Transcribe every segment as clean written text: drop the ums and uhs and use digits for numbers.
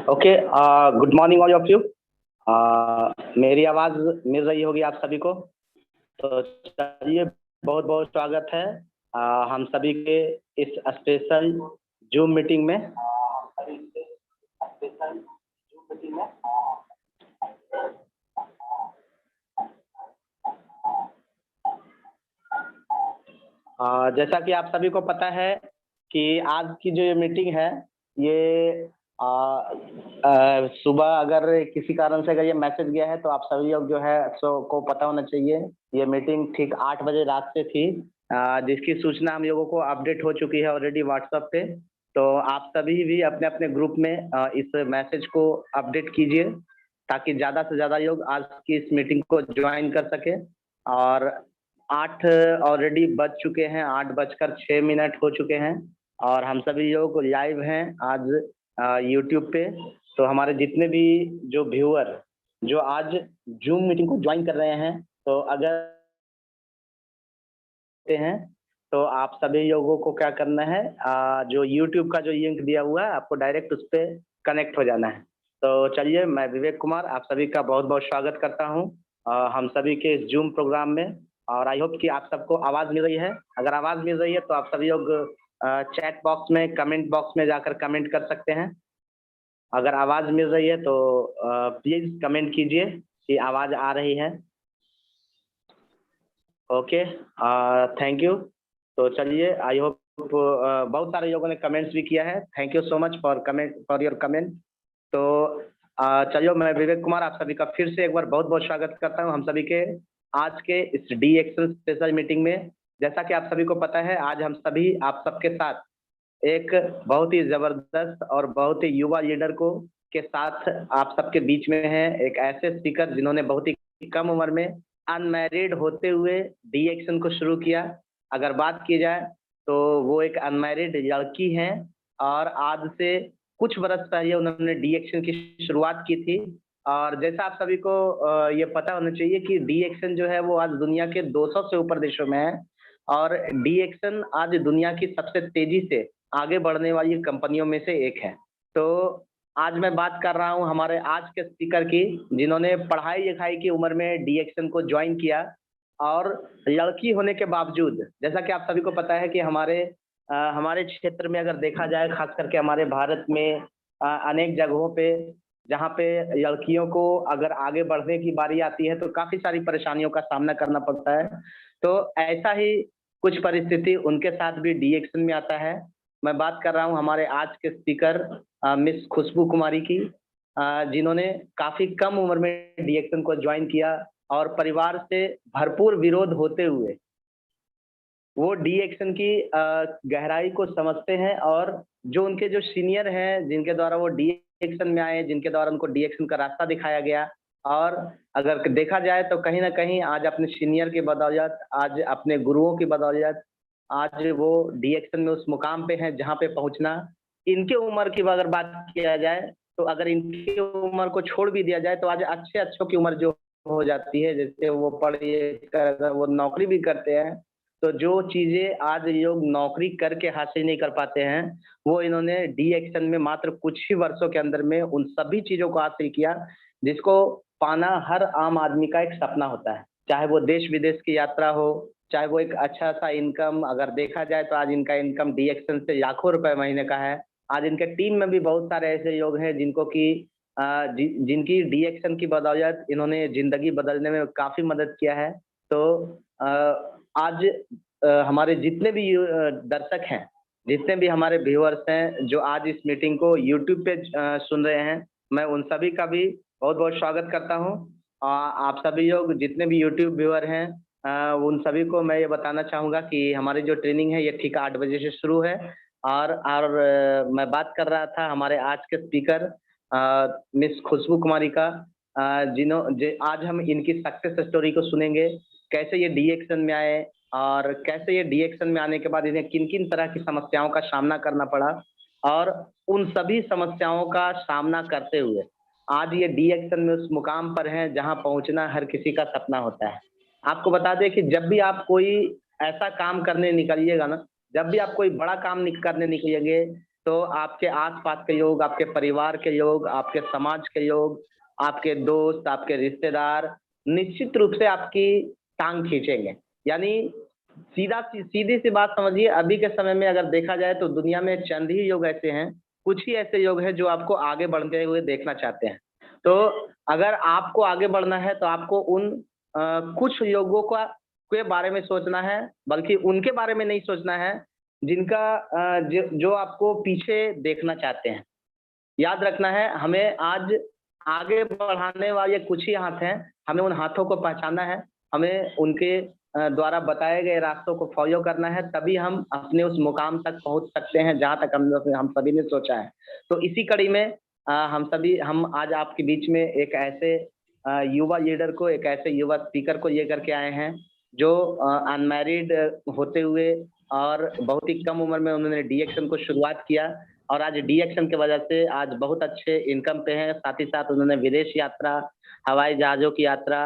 Okay, good morning all of you. मेरी आवाज मिल रही होगी आप सभी को। तो चलिए, बहुत बहुत स्वागत है हम सभी के इस स्पेशल जूम मीटिंग में। जैसा कि आप सभी को पता है कि आज की जो ये मीटिंग है ये सुबह अगर किसी कारण से अगर ये मैसेज गया है तो आप सभी लोग जो है को पता होना चाहिए। ये मीटिंग ठीक 8 बजे रात से थी, जिसकी सूचना हम लोगों को अपडेट हो चुकी है ऑलरेडी व्हाट्सएप पे। तो आप सभी भी अपने अपने ग्रुप में इस मैसेज को अपडेट कीजिए ताकि ज़्यादा से ज़्यादा लोग आज की इस मीटिंग को ज्वाइन कर सके। और 8 ऑलरेडी बज चुके हैं, 8:06 हो चुके हैं और हम सभी लोग लाइव हैं आज यूट्यूब पे। तो हमारे जितने भी जो व्यूअर जो आज जूम मीटिंग को ज्वाइन कर रहे हैं, तो अगर हैं तो आप सभी लोगों को क्या करना है, जो यूट्यूब का जो लिंक दिया हुआ है आपको डायरेक्ट उस पर कनेक्ट हो जाना है। तो चलिए, मैं विवेक कुमार आप सभी का बहुत बहुत स्वागत करता हूं हम सभी के इस जूम प्रोग्राम में। और आई होप कि आप सबको आवाज़ मिल रही है। अगर आवाज़ मिल रही है तो आप सभी लोग चैट बॉक्स में, कमेंट बॉक्स में जाकर कमेंट कर सकते हैं। अगर आवाज़ मिल रही है तो प्लीज़ कमेंट कीजिए कि आवाज़ आ रही है। Okay, thank you. तो चलिए, आई होप बहुत सारे लोगों ने कमेंट्स भी किया है। Thank you so much for your comment. तो चलिए, मैं विवेक कुमार आप सभी का फिर से एक बार बहुत बहुत स्वागत करता हूं हम सभी के आज के इस डी एक्शन स्पेशल मीटिंग में। जैसा कि आप सभी को पता है, आज हम सभी आप सबके साथ एक बहुत ही जबरदस्त और बहुत ही युवा लीडर को के साथ आप सबके बीच में है। एक ऐसे स्पीकर जिन्होंने बहुत ही कम उम्र में अनमैरिड होते हुए डी एक्शन को शुरू किया। अगर बात की जाए तो वो एक अनमैरिड लड़की हैं और आज से कुछ बरस पहले उन्होंने डी एक्शन की शुरुआत की थी। और जैसा आप सभी को ये पता होना चाहिए कि डी एक्शन जो है वो आज दुनिया के 200 से ऊपर देशों में है और डी एक्शन आज दुनिया की सबसे तेजी से आगे बढ़ने वाली कंपनियों में से एक है। तो आज मैं बात कर रहा हूं हमारे आज के स्पीकर की, जिन्होंने पढ़ाई लिखाई की उम्र में डी एक्शन को ज्वाइन किया और लड़की होने के बावजूद, जैसा कि आप सभी को पता है कि हमारे क्षेत्र में अगर देखा जाए, खास करके हमारे भारत में अनेक जगहों पे जहाँ पे लड़कियों को अगर आगे बढ़ने की बारी आती है तो काफी सारी परेशानियों का सामना करना पड़ता है। तो ऐसा ही कुछ परिस्थिति उनके साथ भी डी एक्शन में आता है। मैं बात कर रहा हूं हमारे आज के स्पीकर मिस खुशबू कुमारी की, जिन्होंने काफी कम उम्र में डी एक्शन को ज्वाइन किया और परिवार से भरपूर विरोध होते हुए वो डी एक्शन की गहराई को समझते हैं और जो उनके जो सीनियर हैं जिनके द्वारा वो डी एक्शन में आए, जिनके द्वारा उनको डी एक्शन का रास्ता दिखाया गया, और अगर देखा जाए तो कहीं ना कहीं आज अपने सीनियर की बदौलत, आज अपने गुरुओं की बदौलत आज वो डी एक्शन में उस मुकाम पे हैं जहाँ पे पहुँचना। इनके उम्र की अगर बात किया जाए तो अगर इनकी उम्र को छोड़ भी दिया जाए तो आज अच्छे अच्छों की उम्र जो हो जाती है, जैसे वो पढ़ लिख कर अगर वो नौकरी भी करते हैं तो जो चीजें आज लोग नौकरी करके हासिल नहीं कर पाते हैं, वो इन्होंने डी एक्शन में मात्र कुछ ही वर्षों के अंदर में उन सभी चीजों को हासिल किया जिसको पाना हर आम आदमी का एक सपना होता है। चाहे वो देश विदेश की यात्रा हो, चाहे वो एक अच्छा सा इनकम, अगर देखा जाए तो आज इनका इनकम डी एक्शन से लाखों रुपए महीने का है। आज इनके टीम में भी बहुत सारे ऐसे लोग हैं जिनको की जिनकी डी एक्शन की बदौलत इन्होंने जिंदगी बदलने में काफी मदद किया है। तो आज हमारे जितने भी दर्शक हैं, जितने भी हमारे व्यूअर्स हैं जो आज इस मीटिंग को यूट्यूब पे सुन रहे हैं, मैं उन सभी का भी बहुत बहुत स्वागत करता हूं। आप सभी लोग जितने भी यूट्यूब व्यूअर हैं, उन सभी को मैं ये बताना चाहूँगा कि हमारी जो ट्रेनिंग है ये ठीक 8 बजे से शुरू है। मैं बात कर रहा था हमारे आज के स्पीकर मिस खुशबू कुमारी का, आज हम इनकी सक्सेस स्टोरी को सुनेंगे, कैसे ये डी एक्शन में आए और कैसे ये डी एक्शन में आने के बाद इन्हें किन किन तरह की समस्याओं का सामना करना पड़ा और उन सभी समस्याओं का सामना करते हुए आज ये डी एक्शन में उस मुकाम पर हैं जहां पहुंचना हर किसी का सपना होता है। आपको बता दें कि जब भी आप कोई ऐसा काम करने निकलिएगा ना, जब भी आप कोई बड़ा काम करने निकलिएंगे, तो आपके आसपास के लोग, आपके परिवार के लोग, आपके समाज के लोग, आपके दोस्त, आपके रिश्तेदार निश्चित रूप से आपकी टांग खींचेंगे। यानी सीधी सी बात समझिए, अभी के समय में अगर देखा जाए तो दुनिया में चंद ही लोग ऐसे हैं, कुछ ही ऐसे लोग हैं जो आपको आगे बढ़ते हुए देखना चाहते हैं। तो अगर आपको आगे बढ़ना है तो आपको उन कुछ लोगों का के बारे में सोचना है, बल्कि उनके बारे में नहीं सोचना है जिनका जो आपको पीछे देखना चाहते हैं। याद रखना है, हमें आज आगे बढ़ाने वाले कुछ ही हाथ हैं, हमें उन हाथों को पहचानना है, हमें उनके द्वारा बताए गए रास्तों को फॉलो करना है, तभी हम अपने उस मुकाम तक पहुँच सकते हैं जहाँ तक हम सभी ने सोचा है। तो इसी कड़ी में हम आज आपके बीच में एक ऐसे युवा लीडर को, एक ऐसे युवा स्पीकर को लेकर के आए हैं, जो अनमैरिड होते हुए और बहुत ही कम उम्र में उन्होंने डी एक्शन को शुरुआत किया और आज डी एक्शन की वजह से आज बहुत अच्छे इनकम पे हैं। साथ ही साथ उन्होंने विदेश यात्रा, हवाई जहाज़ों की यात्रा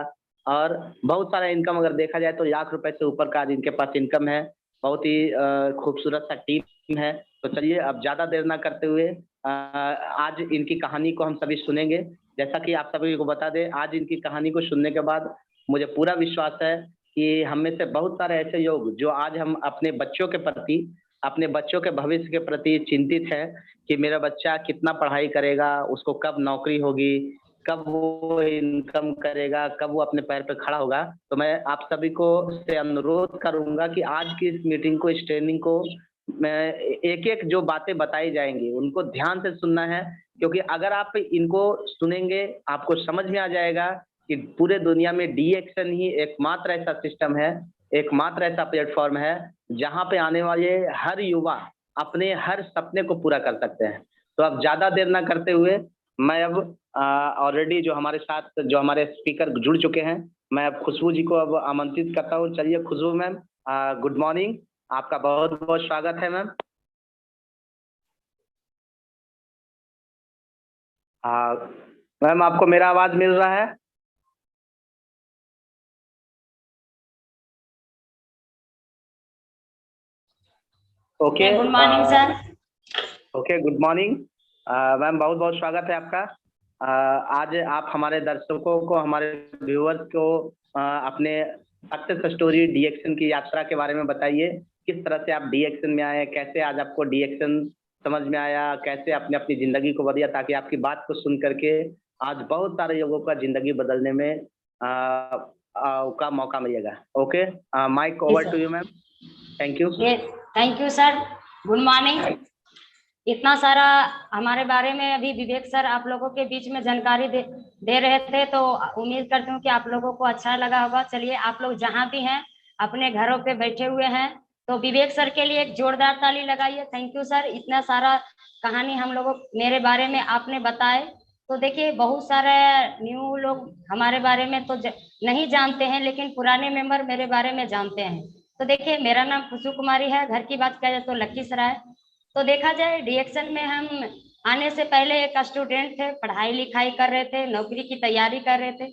और बहुत सारा इनकम अगर देखा जाए तो लाख रुपए से ऊपर का आज इनके पास इनकम है। बहुत ही खूबसूरत सा टीम है। तो चलिए अब ज़्यादा देर ना करते हुए आज इनकी कहानी को हम सभी सुनेंगे। जैसा कि आप सभी को बता दें, आज इनकी कहानी को सुनने के बाद मुझे पूरा विश्वास है कि हम में से बहुत सारे ऐसे लोग जो आज हम अपने बच्चों के प्रति, अपने बच्चों के भविष्य के प्रति चिंतित हैं कि मेरा बच्चा कितना पढ़ाई करेगा, उसको कब नौकरी होगी, कब वो इनकम करेगा, कब वो अपने पैर पे खड़ा होगा। तो मैं आप सभी को से अनुरोध करूँगा कि आज की इस मीटिंग को, इस ट्रेनिंग को मैं एक-एक जो बातें बताई जाएँगी, उनको ध्यान से सुनना है, क्योंकि अगर आप इनको सुनेंगे, आपको समझ में आ जाएगा कि पूरे दुनिया में डी एक्शन ही एकमात्र ऐसा सिस्टम है, एकमात्र ऐसा प्लेटफ़ॉर्म है, जहाँ पे आने वाले हर युवा अपने हर सपने को पूरा कर सकते हैं। तो अब ज़्यादा देर ना करते हुए मैं अब ऑलरेडी जो हमारे साथ जो हमारे स्पीकर जुड़ चुके हैं, मैं अब खुशबू जी को अब आमंत्रित करता हूँ। चलिए खुशबू मैम, गुड मॉर्निंग, आपका बहुत-बहुत स्वागत है मैम। मैम आपको मेरा आवाज़ मिल रहा है? Okay, good morning sir. Okay, good morning. Ma'am बहुत-बहुत स्वागत है आपका। आज आप हमारे दर्शकों को, हमारे व्यूअर्स को अपने सक्सेस स्टोरी डी एक्शन की यात्रा के बारे में बताइए। किस तरह से आप डी एक्शन में आए? कैसे आज आपको डी एक्शन समझ में आया? कैसे आपने अपनी ज़िंदगी को बदला, ताकि आपकी बात को सुन कर के आज बहुत सारे लोगों का ज़िंदगी बदलने में का मौका मिलेगा। Okay, mike over to you ma'am. Thank you. Thank you sir. Good morning. इतना सारा हमारे बारे में अभी विवेक सर आप लोगों के बीच में जानकारी दे रहे थे, तो उम्मीद करती हूँ कि आप लोगों को अच्छा लगा होगा। चलिए आप लोग जहाँ भी हैं अपने घरों पे बैठे हुए हैं, तो विवेक सर के लिए एक जोरदार ताली लगाइए। थैंक यू सर, इतना सारा कहानी हम लोगों मेरे बारे में आपने बताए। तो देखिए बहुत सारे न्यू लोग हमारे बारे में तो नहीं जानते हैं, लेकिन पुराने मेंबर मेरे बारे में जानते हैं। तो देखिए मेरा नाम खुशबू कुमारी है, घर की बात किया जाए तो लखीसराय। तो देखा जाए डीएक्शन में हम आने से पहले एक स्टूडेंट थे, पढ़ाई लिखाई कर रहे थे, नौकरी की तैयारी कर रहे थे।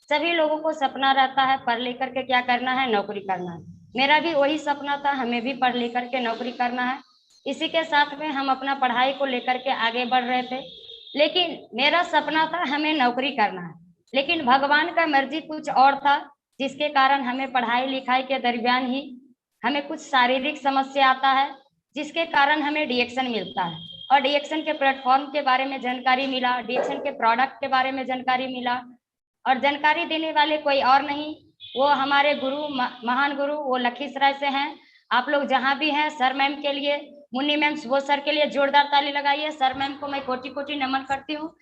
सभी लोगों को सपना रहता है पढ़ लिख करके क्या करना है, नौकरी करना है। मेरा भी वही सपना था, हमें भी पढ़ लिख करके नौकरी करना है। इसी के साथ में हम अपना पढ़ाई को लेकर के आगे बढ़ रहे थे। लेकिन मेरा सपना था हमें नौकरी करना है, लेकिन भगवान का मर्जी कुछ और था, जिसके कारण हमें पढ़ाई लिखाई के दरमियान ही हमें कुछ शारीरिक समस्या आता है, जिसके कारण हमें डीएक्शन मिलता है। और डीएक्शन के प्लेटफॉर्म के बारे में जानकारी मिला, डीएक्शन के प्रोडक्ट के बारे में जानकारी मिला, और जानकारी देने वाले कोई और नहीं, वो हमारे गुरु, महान गुरु, वो लखीसराय से हैं। आप लोग जहाँ भी हैं, सर मैम के लिए, मुन्नी मैम, वो सर के लिए जोरदार ताली लगाइए। सर मैम को मैं कोटि कोटि नमन करती हूँ।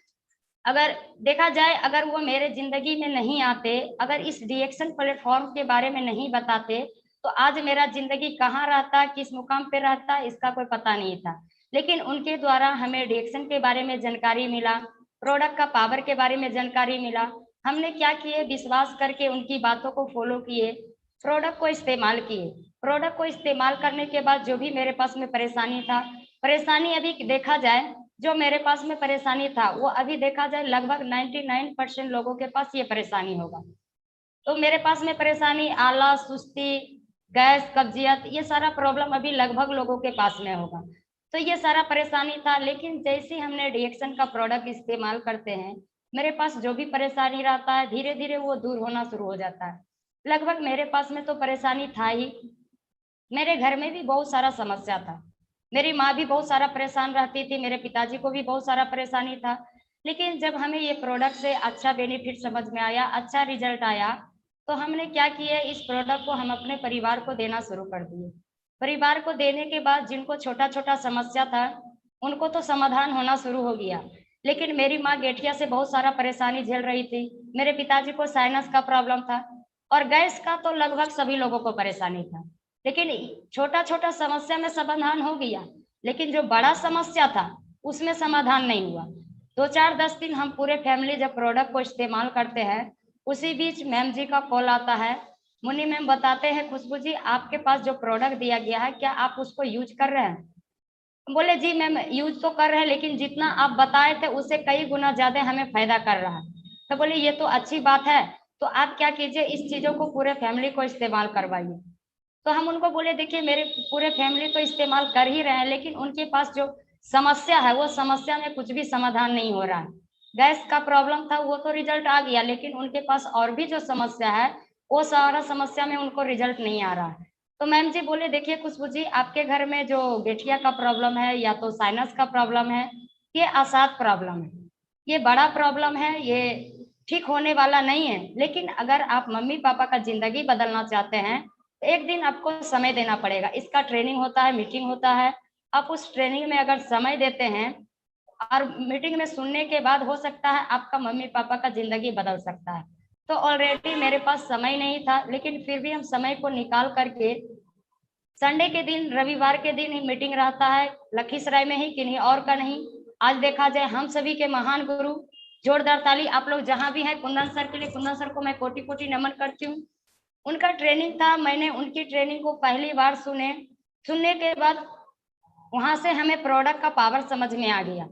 अगर देखा जाए, अगर वो मेरे जिंदगी में नहीं आते, अगर इस डीएक्शन प्लेटफॉर्म के बारे में नहीं बताते, तो आज मेरा जिंदगी कहाँ रहता, किस मुकाम पे रहता, इसका कोई पता नहीं था। लेकिन उनके द्वारा हमें डीएक्शन के बारे में जानकारी मिला, प्रोडक्ट का पावर के बारे में जानकारी मिला। हमने क्या किए, विश्वास करके उनकी बातों को फॉलो किए, प्रोडक्ट को इस्तेमाल किए। प्रोडक्ट को इस्तेमाल करने के बाद जो भी मेरे पास में परेशानी था, परेशानी अभी देखा जाए जो मेरे पास में परेशानी था, वो अभी देखा जाए लगभग 99% लोगों के पास ये परेशानी होगा। तो मेरे पास में परेशानी आला, सुस्ती, गैस, कब्जियत, ये सारा प्रॉब्लम अभी लगभग लोगों के पास में होगा। तो ये सारा परेशानी था। लेकिन जैसे हमने डीएक्शन का प्रोडक्ट इस्तेमाल करते हैं, मेरे पास जो भी परेशानी रहता है धीरे धीरे वो दूर होना शुरू हो जाता है। लगभग मेरे पास में तो परेशानी था ही, मेरे घर में भी बहुत सारा समस्या था। मेरी माँ भी बहुत सारा परेशान रहती थी, मेरे पिताजी को भी बहुत सारा परेशानी था। लेकिन जब हमें ये प्रोडक्ट से अच्छा बेनिफिट समझ में आया, अच्छा रिजल्ट आया, तो हमने क्या किया, इस प्रोडक्ट को हम अपने परिवार को देना शुरू कर दिए। परिवार को देने के बाद जिनको छोटा छोटा समस्या था उनको तो समाधान होना शुरू हो गया। लेकिन मेरी माँ गठिया से बहुत सारा परेशानी झेल रही थी, मेरे पिताजी को साइनस का प्रॉब्लम था, और गैस का तो लगभग सभी लोगों को परेशानी था। लेकिन छोटा छोटा समस्या में समाधान हो गया, लेकिन जो बड़ा समस्या था उसमें समाधान नहीं हुआ। 2-4-10 दिन हम पूरे फैमिली जब प्रोडक्ट को इस्तेमाल करते हैं, उसी बीच मैम जी का कॉल आता है। मुन्नी मैम बताते हैं, खुशबू जी आपके पास जो प्रोडक्ट दिया गया है क्या आप उसको यूज कर रहे हैं? बोले जी मैम यूज तो कर रहे हैं, लेकिन जितना आप बताए थे उससे कई गुना ज्यादा हमें फायदा कर रहा है। तो बोले ये तो अच्छी बात है, तो आप क्या कीजिए, इस चीजों को पूरे फैमिली को इस्तेमाल करवाइए। तो हम उनको बोले देखिए मेरे पूरे फैमिली तो इस्तेमाल कर ही रहे हैं, लेकिन उनके पास जो समस्या है वो समस्या में कुछ भी समाधान नहीं हो रहा है। गैस का प्रॉब्लम था वो तो रिजल्ट आ गया, लेकिन उनके पास और भी जो समस्या है वो सारा समस्या में उनको रिजल्ट नहीं आ रहा है। तो मैम जी बोले देखिए खुशबू जी आपके घर में जो गठिया का प्रॉब्लम है या तो साइनस का प्रॉब्लम है, ये आसाद प्रॉब्लम है, ये बड़ा प्रॉब्लम है, ये ठीक होने वाला नहीं है। लेकिन अगर आप मम्मी पापा का जिंदगी बदलना चाहते हैं तो एक दिन आपको समय देना पड़ेगा। इसका ट्रेनिंग होता है, मीटिंग होता है, आप उस ट्रेनिंग में अगर समय देते हैं और मीटिंग में सुनने के बाद हो सकता है आपका मम्मी पापा का जिंदगी बदल सकता है। तो ऑलरेडी मेरे पास समय नहीं था, लेकिन फिर भी हम समय को निकाल करके संडे के दिन, रविवार के दिन ही मीटिंग रहता है, लखीसराय में ही, किन्हीं और का नहीं। आज देखा जाए हम सभी के महान गुरु, जोरदार ताली आप लोग जहां भी हैं कुंदन सर के लिए। कुंदन सर को मैं कोटि कोटि नमन करती हूँ। उनका ट्रेनिंग था, मैंने उनकी ट्रेनिंग को पहली बार सुनने के बाद वहां से हमें प्रोडक्ट का पावर समझ में आ गया।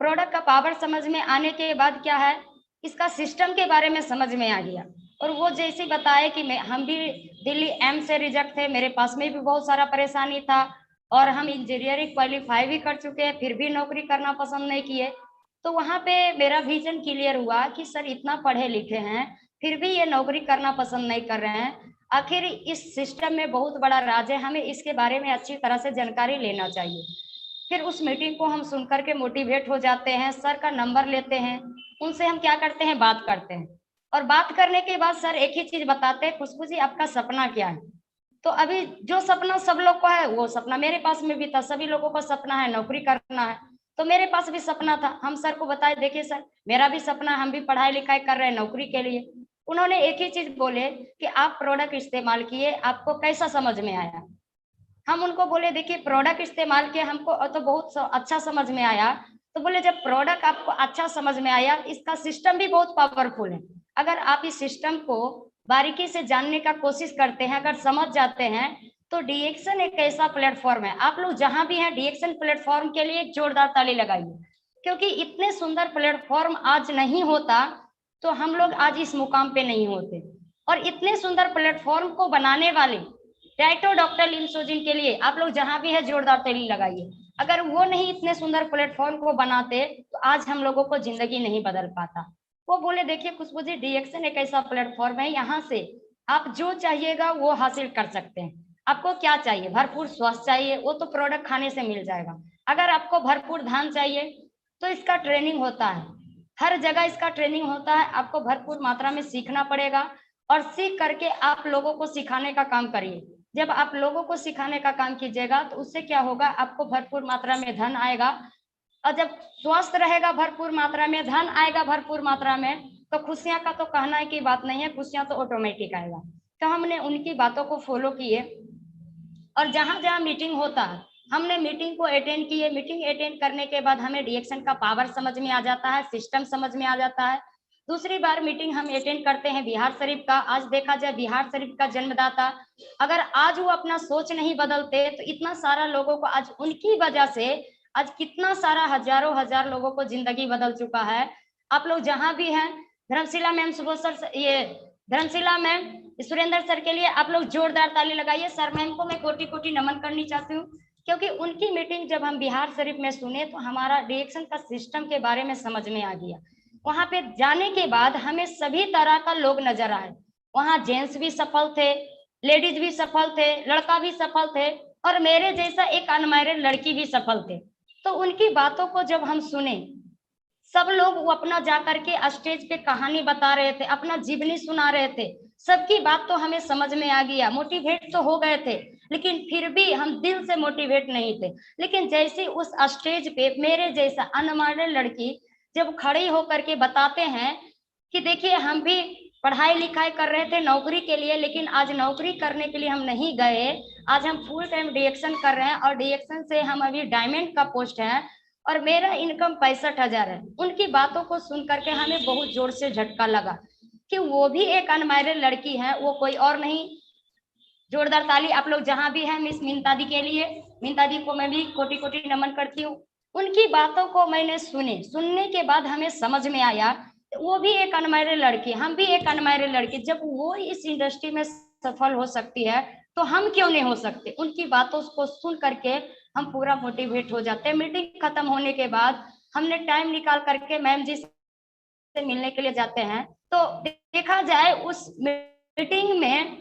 प्रोडक्ट का पावर समझ में आने के बाद क्या है, इसका सिस्टम के बारे में समझ में आ गया। और वो जैसे बताए कि हम भी दिल्ली एम्स से रिजेक्ट थे, मेरे पास में भी बहुत सारा परेशानी था, और हम इंजीनियरिंग क्वालिफाई भी कर चुके हैं, फिर भी नौकरी करना पसंद नहीं किए। तो वहां पे मेरा विजन क्लियर हुआ कि सर इतना पढ़े लिखे हैं फिर भी ये नौकरी करना पसंद नहीं कर रहे हैं, आखिर इस सिस्टम में बहुत बड़ा राज है, हमें इसके बारे में अच्छी तरह से जानकारी लेना चाहिए। फिर उस मीटिंग को हम सुनकर के मोटिवेट हो जाते हैं, सर का नंबर लेते हैं, उनसे हम क्या करते हैं, बात करते हैं। और बात करने के बाद सर एक ही चीज बताते हैं, खुशबू जी आपका सपना क्या है? तो अभी जो सपना सब लोग को है वो सपना मेरे पास में भी था, सभी लोगों का सपना है नौकरी करना है, तो मेरे पास भी सपना था। हम सर को बताए देखिए सर मेरा भी सपना, हम भी पढ़ाई लिखाई कर रहे हैं नौकरी के लिए। उन्होंने एक ही चीज बोले कि आप प्रोडक्ट इस्तेमाल किए, आपको कैसा समझ में आया? हम उनको बोले देखिए प्रोडक्ट इस्तेमाल किया हमको तो बहुत अच्छा समझ में आया। तो बोले जब प्रोडक्ट आपको अच्छा समझ में आया, इसका सिस्टम भी बहुत पावरफुल है, अगर आप इस सिस्टम को बारीकी से जानने का कोशिश करते हैं, अगर समझ जाते हैं, तो डीएक्शन एक ऐसा प्लेटफॉर्म है, आप लोग जहां भी हैं डीएक्शन प्लेटफॉर्म के लिए एक जोरदार ताली लगाइए, क्योंकि इतने सुंदर प्लेटफॉर्म आज नहीं होता तो हम लोग आज इस मुकाम पे नहीं होते। और इतने सुंदर प्लेटफॉर्म को बनाने वाले डाइटो डॉक्टर लिमसोजिन के लिए आप लोग जहां भी है जोरदार ताली लगाइए। अगर वो नहीं इतने सुंदर प्लेटफॉर्म को बनाते तो आज हम लोगों को जिंदगी नहीं बदल पाता। वो बोले देखिए खुशबू जी डीएक्शन एक ऐसा प्लेटफॉर्म है, यहाँ से आप जो चाहिएगा वो हासिल कर सकते हैं। आपको क्या चाहिए, भरपूर स्वास्थ्य चाहिए, वो तो प्रोडक्ट खाने से मिल जाएगा। अगर आपको भरपूर धन चाहिए तो इसका ट्रेनिंग होता है, हर जगह इसका ट्रेनिंग होता है, आपको भरपूर मात्रा में सीखना पड़ेगा, और सीख करके आप लोगों को सिखाने का काम करिए। जब आप लोगों को सिखाने का काम कीजिएगा तो उससे क्या होगा, आपको भरपूर मात्रा में धन आएगा, और जब स्वास्थ्य रहेगा भरपूर मात्रा में, धन आएगा भरपूर मात्रा में, तो खुशियां का तो कहना की बात नहीं है, खुशियां तो ऑटोमेटिक आएगा। तो हमने उनकी बातों को फॉलो किए, और जहां जहां मीटिंग होता है हमने मीटिंग को अटेंड किए। मीटिंग अटेंड करने के बाद हमें डीएक्शन का पावर समझ में आ जाता है, सिस्टम समझ में आ जाता है। दूसरी बार मीटिंग हम अटेंड करते हैं बिहार शरीफ का। आज देखा जाए बिहार शरीफ का जन्मदाता, अगर आज वो अपना सोच नहीं बदलते तो इतना सारा लोगों को आज उनकी वजह से आज कितना सारा हजारों हजार लोगों को जिंदगी बदल चुका है। आप लोग जहां भी हैं, धर्मशिला मैम, सुबोध सर, ये धर्मशिला मैम, सुरेंद्र सर के लिए आप लोग जोरदार ताली लगाइए। सर मैम को मैं कोटि कोटि नमन करनी चाहती हूँ। क्योंकि उनकी मीटिंग जब हम बिहार शरीफ में सुने तो हमारा डिएक्शन का सिस्टम के बारे में समझ में आ गया। वहां पे जाने के बाद हमें सभी तरह का लोग नजर आए। वहां जेंट्स भी सफल थे, लेडीज भी सफल थे, लड़का भी सफल थे, और मेरे जैसा एक अनमैरिड लड़की भी सफल थे। तो उनकी बातों को जब हम सुने, सब लोग वो अपना जाकर के स्टेज पे कहानी बता रहे थे, अपना जीवनी सुना रहे थे। सबकी बात तो हमें समझ में आ गया, मोटिवेट तो हो गए थे, लेकिन फिर भी हम दिल से मोटिवेट नहीं थे। लेकिन जैसे उस स्टेज पे मेरे जैसा अनमैरिड लड़की जब खड़ी होकर के बताते हैं कि देखिए हम भी पढ़ाई लिखाई कर रहे थे नौकरी के लिए, लेकिन आज नौकरी करने के लिए हम नहीं गए, आज हम फुल टाइम डिएक्शन कर रहे हैं और डिएक्शन से हम अभी डायमंड का पोस्ट है और मेरा इनकम 65,000 है। उनकी बातों को सुन करके हमें बहुत जोर से झटका लगा कि वो भी एक अनमैरिड लड़की है, वो कोई और नहीं। जोरदार ताली आप लोग जहां भी हैं मिस मीनता दी के लिए। मीनता दी को मैं भी कोटि कोटि नमन करती हूँ। उनकी बातों को मैंने सुनने के बाद हमें समझ में आया वो भी एक अनमैरिड लड़की, हम भी एक अनमैरिड लड़की। जब वो इस इंडस्ट्री में सफल हो सकती है तो हम क्यों नहीं हो सकते। उनकी बातों को सुन करके हम पूरा मोटिवेट हो जाते हैं। मीटिंग खत्म होने के बाद हमने टाइम निकाल करके मैम जी से मिलने के लिए जाते हैं। तो देखा जाए उस मीटिंग में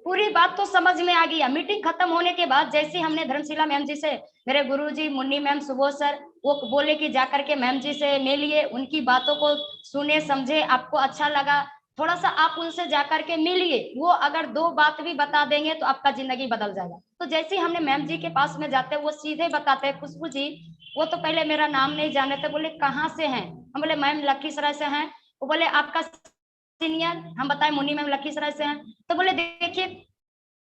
पूरी बात तो समझ में आ गया। मीटिंग खत्म होने के बाद जैसे हमने धर्मशिला मैम जी से, मेरे गुरुजी मुन्नी मैम, सुबोध सर, वो बोले कि जाकर के मैम जी से मिलिए, उनकी बातों को सुने समझे, आपको अच्छा लगा थोड़ा सा आप उनसे जाकर के मिलिए, वो अगर 2 बात भी बता देंगे तो आपका जिंदगी बदल जाएगा। तो जैसे हमने मैम जी के पास में जाते वो सीधे बताते हैं, खुशबू जी, वो तो पहले मेरा नाम नहीं जाने थे, बोले कहाँ से हैं, हम बोले मैम लखीसराय से हैं। वो बोले आपका सीनियर, हम बताए मुन्नी मैम लखीसराय से हैं। तो बोले देखिए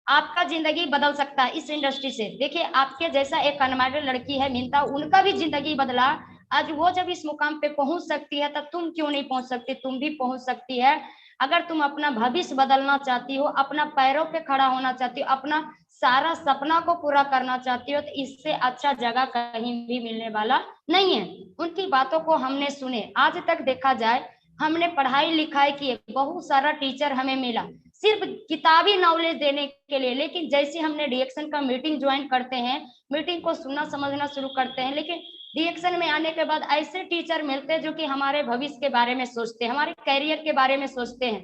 आपका जिंदगी बदल सकता है इस इंडस्ट्री से। देखिए आपके जैसा एक अनमैरिड लड़की है मीनता, उनका भी जिंदगी बदला, आज वो जब इस मुकाम पे पहुंच सकती है तब तुम क्यों नहीं पहुंच सकती, तुम भी पहुंच सकती है। अगर तुम अपना भविष्य बदलना चाहती हो, अपना पैरों पे खड़ा होना चाहती हो, अपना सारा सपना को पूरा करना चाहती हो, तो इससे अच्छा जगह कहीं भी मिलने वाला नहीं है। उनकी बातों को हमने सुने, आज तक देखा जाए हमने पढ़ाई लिखाई की, बहुत सारा टीचर हमें मिला सिर्फ किताबी नॉलेज देने के लिए, लेकिन जैसे हमने डिएक्शन का मीटिंग ज्वाइन करते हैं, मीटिंग को सुनना समझना शुरू करते हैं, लेकिन डिएक्शन में आने के बाद ऐसे टीचर मिलते हैं जो कि हमारे भविष्य के बारे में सोचते हैं, हमारे कैरियर के बारे में सोचते हैं।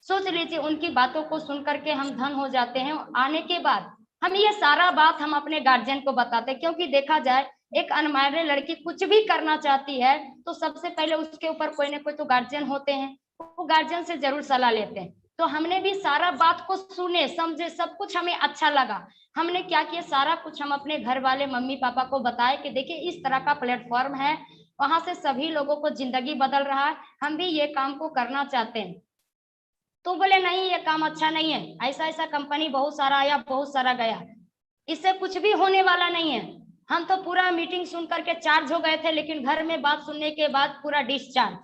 सोच लीजिए उनकी बातों को सुन करके हम धन हो जाते हैं। आने के बाद हम ये सारा बात हम अपने गार्जियन को बताते हैं, क्योंकि देखा जाए एक अनमैरिड लड़की कुछ भी करना चाहती है तो सबसे पहले उसके ऊपर कोई ना कोई तो गार्जियन होते हैं, वो गार्जियन से जरूर सलाह लेते हैं। तो हमने भी सारा बात को सुने समझे, सब कुछ हमें अच्छा लगा। हमने क्या किया, सारा कुछ हम अपने घर वाले मम्मी पापा को बताए कि देखिए इस तरह का प्लेटफॉर्म है, वहां से सभी लोगों को जिंदगी बदल रहा है, हम भी ये काम को करना चाहते हैं। तो बोले नहीं ये काम अच्छा नहीं है, ऐसा ऐसा कंपनी बहुत सारा आया बहुत सारा गया, इससे कुछ भी होने वाला नहीं है। हम तो पूरा मीटिंग सुन करके चार्ज हो गए थे, लेकिन घर में बात सुनने के बाद पूरा डिस्चार्ज।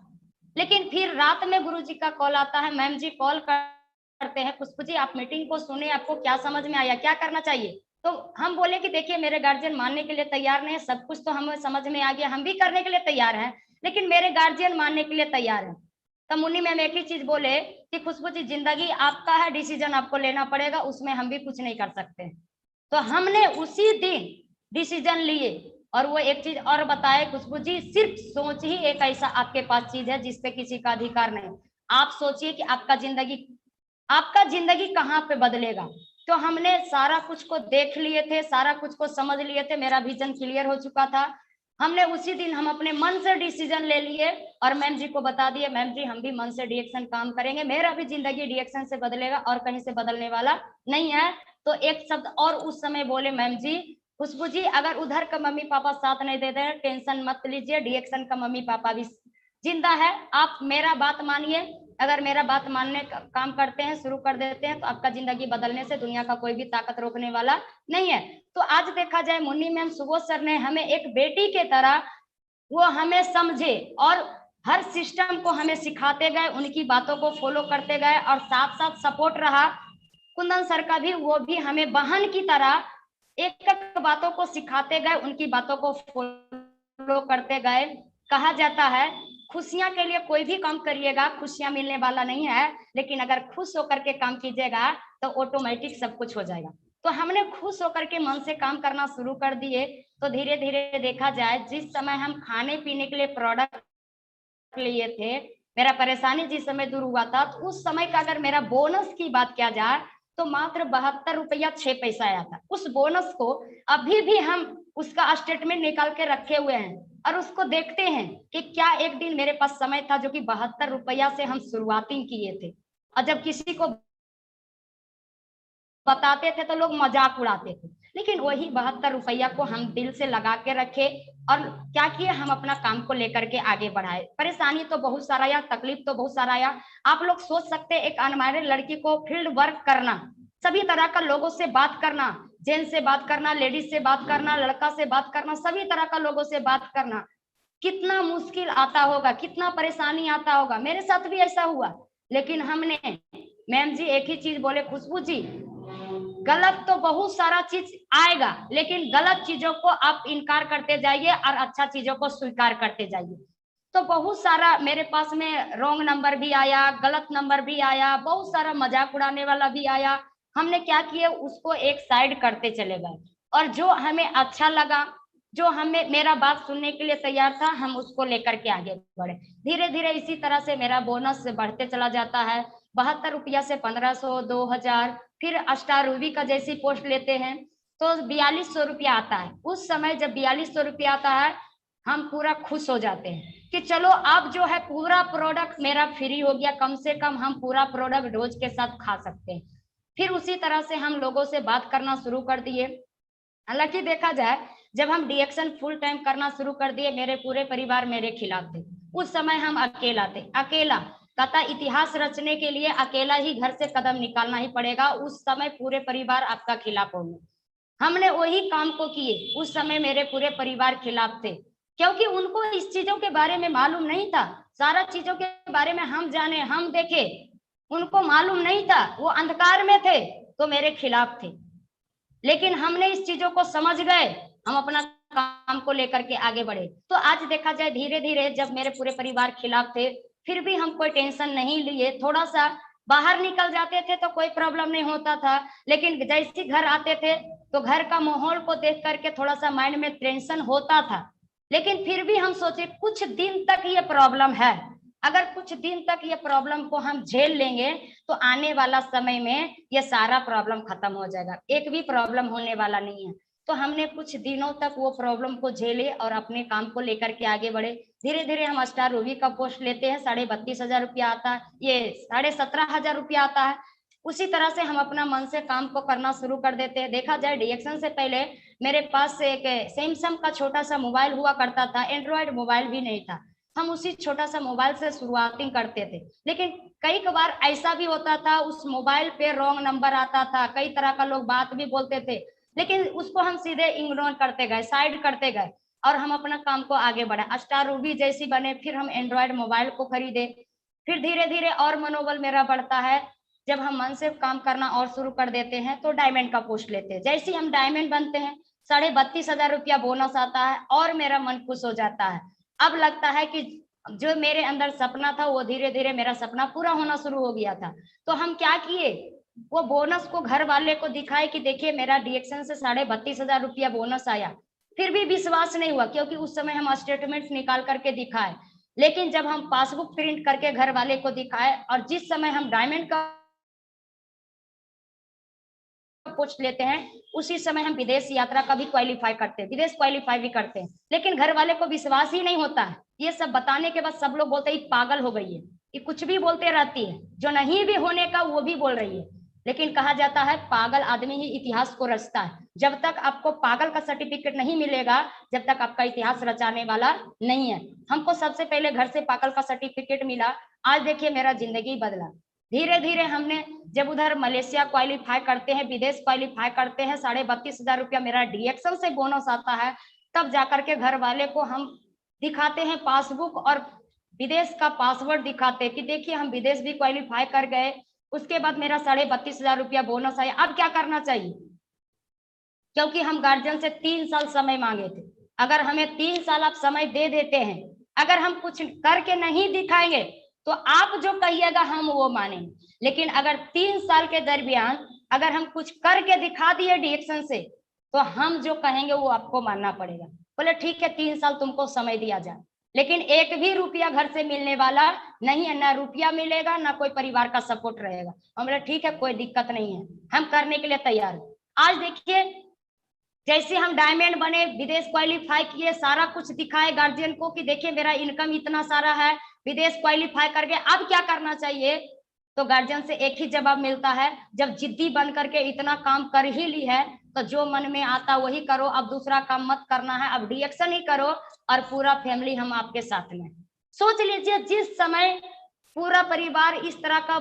लेकिन फिर रात में गुरुजी का कॉल आता है, मैम जी कॉल करते हैं, पुष्पू जी आप मीटिंग को सुने, आपको क्या समझ में आया, क्या करना चाहिए। तो हम बोले कि देखिए मेरे गार्जियन मानने के लिए तैयार नहीं है, सब कुछ तो हमें समझ में आ गया, हम भी करने के लिए तैयार हैं, लेकिन मेरे गार्जियन मानने के लिए तैयार है। तो मुन्नी मैम एक ही चीज बोले कि खुशबू जी जिंदगी आपका है, डिसीजन आपको लेना पड़ेगा, उसमें हम भी कुछ नहीं कर सकते। तो हमने उसी दिन डिसीजन लिए। और वो एक चीज और बताए खुशबू जी, सिर्फ सोच ही एक ऐसा आपके पास चीज है जिसपे किसी का अधिकार नहीं। आप सोचिए कि आपका जिंदगी कहाँ पे बदलेगा। तो हमने सारा कुछ को देख लिए थे, सारा कुछ को समझ लिए थे, मेरा विजन क्लियर हो चुका था। हमने उसी दिन हम अपने मन से डिसीजन ले लिए और मैम जी को बता दिए, मैम जी हम भी मन से डिएक्शन काम करेंगे, मेरा भी जिंदगी डिएक्शन से बदलेगा और कहीं से बदलने वाला नहीं है। तो एक शब्द और उस समय बोले मैम जी, खुशबू जी अगर उधर का मम्मी पापा साथ नहीं देते हैं टेंशन मत लीजिए, डिएक्शन का मम्मी पापा भी जिंदा है, आप मेरा बात मानिए, अगर मेरा बात मानने का काम करते हैं, शुरू कर देते हैं, तो आपका जिंदगी बदलने से दुनिया का कोई भी ताकत रोकने वाला नहीं है। तो आज देखा जाए मुन्नी मैम सुबोध सर ने हमें एक बेटी के तरह वो हमें समझे और हर सिस्टम को हमें सिखाते गए, उनकी बातों को फॉलो करते गए और साथ साथ सपोर्ट रहा कुंदन सर का भी, वो भी हमें बहन की तरह एक एक बातों को सिखाते गए, उनकी बातों को फॉलो करते गए। कहा जाता है खुशियां के लिए कोई भी काम करिएगा खुशियां मिलने वाला नहीं है, लेकिन अगर खुश होकर के काम कीजिएगा तो ऑटोमेटिक सब कुछ हो जाएगा। तो हमने खुश होकर के मन से काम करना शुरू कर दिए। तो धीरे धीरे देखा जाए, जिस समय हम खाने पीने के लिए प्रोडक्ट लिए थे, मेरा परेशानी जिस समय दूर हुआ था, तो उस समय का अगर मेरा बोनस की बात किया जाए तो मात्र 72 रुपया 6 पैसा आया था। उस बोनस को अभी भी हम उसका स्टेटमेंट निकाल के रखे हुए हैं और उसको देखते हैं कि क्या एक दिन मेरे पास समय था जो कि 72 रुपया से हम शुरुआती किए थे। और जब किसी को बताते थे तो लोग मजाक उड़ाते थे, लेकिन वही 72 रुपया को हम दिल से लगा के रखे और क्या किए, हम अपना काम को लेकर के आगे बढ़ाए। परेशानी तो बहुत सारा आया, तकलीफ तो बहुत सारा आया। आप लोग सोच सकते हैं, एक अनमैरिड लड़की को फील्ड वर्क करना, सभी तरह का लोगों से बात करना, जेंट्स से बात करना, लेडीज से बात करना, लड़का से बात करना, सभी तरह का लोगों से बात करना, कितना मुश्किल आता होगा, कितना परेशानी आता होगा। मेरे साथ भी ऐसा हुआ, लेकिन हमने, मैम जी एक ही चीज बोले, खुशबू जी गलत तो बहुत सारा चीज आएगा, लेकिन गलत चीजों को आप इनकार करते जाइए और अच्छा चीजों को स्वीकार करते जाइए। तो बहुत सारा मेरे पास में रॉन्ग नंबर भी आया, गलत नंबर भी आया, बहुत सारा मजाक उड़ाने वाला भी आया। हमने क्या किया, उसको एक साइड करते चले गए और जो हमें अच्छा लगा, जो हमें मेरा बात सुनने के लिए तैयार था, हम उसको लेकर के आगे बढ़े। धीरे धीरे इसी तरह से मेरा बोनस बढ़ते चला जाता है। 72 रुपया से 1500, 2000, फिर स्टार रूबी का जैसी पोस्ट लेते हैं तो 4200 रुपया आता है। उस समय जब 4200 रुपया आता है, हम पूरा खुश हो जाते हैं कि चलो अब जो है पूरा प्रोडक्ट मेरा फ्री हो गया, कम से कम हम पूरा प्रोडक्ट रोज के साथ खा सकते हैं। फिर उसी तरह से हम लोगों से बात करना शुरू कर दिए। हालांकि देखा जाए, जब हम डिएक्शन फुल टाइम करना शुरू कर दिए, मेरे पूरे परिवार मेरे खिलाफ थे। उस समय हम अकेला थे, अकेला कहता, इतिहास रचने के लिए अकेला ही घर से कदम निकालना ही पड़ेगा। उस समय पूरे परिवार आपका खिलाफ होंगे। हमने वही काम को किए। उस समय मेरे पूरे परिवार खिलाफ थे, क्योंकि उनको इस चीजों के बारे में मालूम नहीं था। सारा चीजों के बारे में हम जाने, हम देखे, उनको मालूम नहीं था, वो अंधकार में थे तो मेरे खिलाफ थे। लेकिन हमने इस चीजों को समझ गए, हम अपना काम को लेकर के आगे बढ़े। तो आज देखा जाए, धीरे धीरे जब मेरे पूरे परिवार खिलाफ थे, फिर भी हम कोई टेंशन नहीं लिए। थोड़ा सा बाहर निकल जाते थे तो कोई प्रॉब्लम नहीं होता था, लेकिन जैसे घर आते थे तो घर का माहौल को देख करके थोड़ा सा माइंड में टेंशन होता था। लेकिन फिर भी हम सोचे कुछ दिन तक ये प्रॉब्लम है, अगर कुछ दिन तक ये प्रॉब्लम को हम झेल लेंगे तो आने वाला समय में ये सारा प्रॉब्लम खत्म हो जाएगा, एक भी प्रॉब्लम होने वाला नहीं है। तो हमने कुछ दिनों तक वो प्रॉब्लम को झेले और अपने काम को लेकर के आगे बढ़े। धीरे धीरे हम स्टार रूबी का पोस्ट लेते हैं, 32,500 रुपया आता है, ये 17,500 रुपया आता है। उसी तरह से हम अपना मन से काम को करना शुरू कर देते हैं। देखा जाए, डिएक्शन से पहले मेरे पास एक सैमसंग का छोटा सा मोबाइल हुआ करता था, एंड्रॉयड मोबाइल भी नहीं था। हम उसी छोटा सा मोबाइल से शुरुआती करते थे, लेकिन कई बार ऐसा भी होता था, उस मोबाइल पे रॉन्ग नंबर आता था, कई तरह का लोग बात भी बोलते थे, लेकिन उसको हम सीधे इग्नोर करते गए, साइड करते गए और हम अपना काम को आगे बढ़ा। स्टार रूबी जैसी बने, फिर हम एंड्रॉयड मोबाइल को खरीदे। फिर धीरे धीरे और मनोबल मेरा बढ़ता है। जब हम मन से काम करना और शुरू कर देते हैं तो डायमंड का पोस्ट लेते हैं। जैसे हम डायमंड बनते हैं, 32,500 रुपया बोनस आता है और मेरा मन खुश हो जाता है। अब लगता है कि जो मेरे अंदर सपना था वो धीरे धीरे मेरा सपना पूरा होना शुरू हो गया था। तो हम क्या किए, वो बोनस को घर वाले को दिखाए कि देखिए मेरा डिएक्शन से 32,500 रुपया बोनस आया। फिर भी विश्वास नहीं हुआ, क्योंकि उस समय हम स्टेटमेंट निकाल करके दिखाए। लेकिन जब हम पासबुक प्रिंट करके घर वाले को दिखाए और जिस समय हम डायमंड का पोस्ट लेते हैं, उसी समय हम विदेश यात्रा का भी क्वालिफाई करते हैं, विदेश क्वालिफाई भी करते हैं। लेकिन घर वाले को विश्वास ही नहीं होता है। ये सब बताने के बाद सब लोग बोलते हैं पागल हो गई है, ये कुछ भी बोलते रहती है, जो नहीं भी होने का वो भी बोल रही है। लेकिन कहा जाता है पागल आदमी ही इतिहास को रचता है। जब तक आपको पागल का सर्टिफिकेट नहीं मिलेगा, जब तक आपका इतिहास रचाने वाला नहीं है। हमको सबसे पहले घर से पागल का सर्टिफिकेट मिला, आज देखिए मेरा जिंदगी बदला। धीरे धीरे हमने जब उधर मलेशिया क्वालिफाई करते हैं, विदेश क्वालिफाई करते हैं, 32,500 रुपया मेरा डिएक्शन से बोनस आता है, तब जाकर के घर वाले को हम दिखाते हैं पासबुक और विदेश का पासवर्ड दिखाते हैं कि देखिए हम विदेश भी क्वालिफाई कर गए। उसके बाद मेरा 32,500 रुपया बोनस आया। अब क्या करना चाहिए, क्योंकि हम गार्जियन से 3 साल समय मांगे थे। अगर हमें 3 साल आप समय दे देते हैं, अगर हम कुछ करके नहीं दिखाएंगे तो आप जो कहिएगा हम वो मानेंगे। लेकिन अगर 3 साल के दरमियान अगर हम कुछ करके दिखा दिए डिएक्शन से तो हम जो कहेंगे वो आपको मानना पड़ेगा। बोले ठीक है 3 साल तुमको समय दिया जाए, लेकिन एक भी रुपया घर से मिलने वाला नहीं है, ना रुपया मिलेगा ना कोई परिवार का सपोर्ट रहेगा। हम बोले ठीक है कोई दिक्कत नहीं है, हम करने के लिए तैयार हैं। आज देखिए जैसे हम डायमंड बने, विदेश क्वालिफाई किए, सारा कुछ दिखाए गार्जियन को कि देखिए मेरा इनकम इतना सारा है, विदेश क्वालिफाई करके अब क्या करना चाहिए, तो गार्जियन से एक ही जवाब मिलता है, जब जिद्दी बन करके इतना काम कर ही ली है तो जो मन में आता वही करो, अब दूसरा काम मत करना है, अब रिएक्शन ही करो और पूरा फैमिली हम आपके साथ में। सोच लीजिए जिस समय पूरा परिवार इस तरह का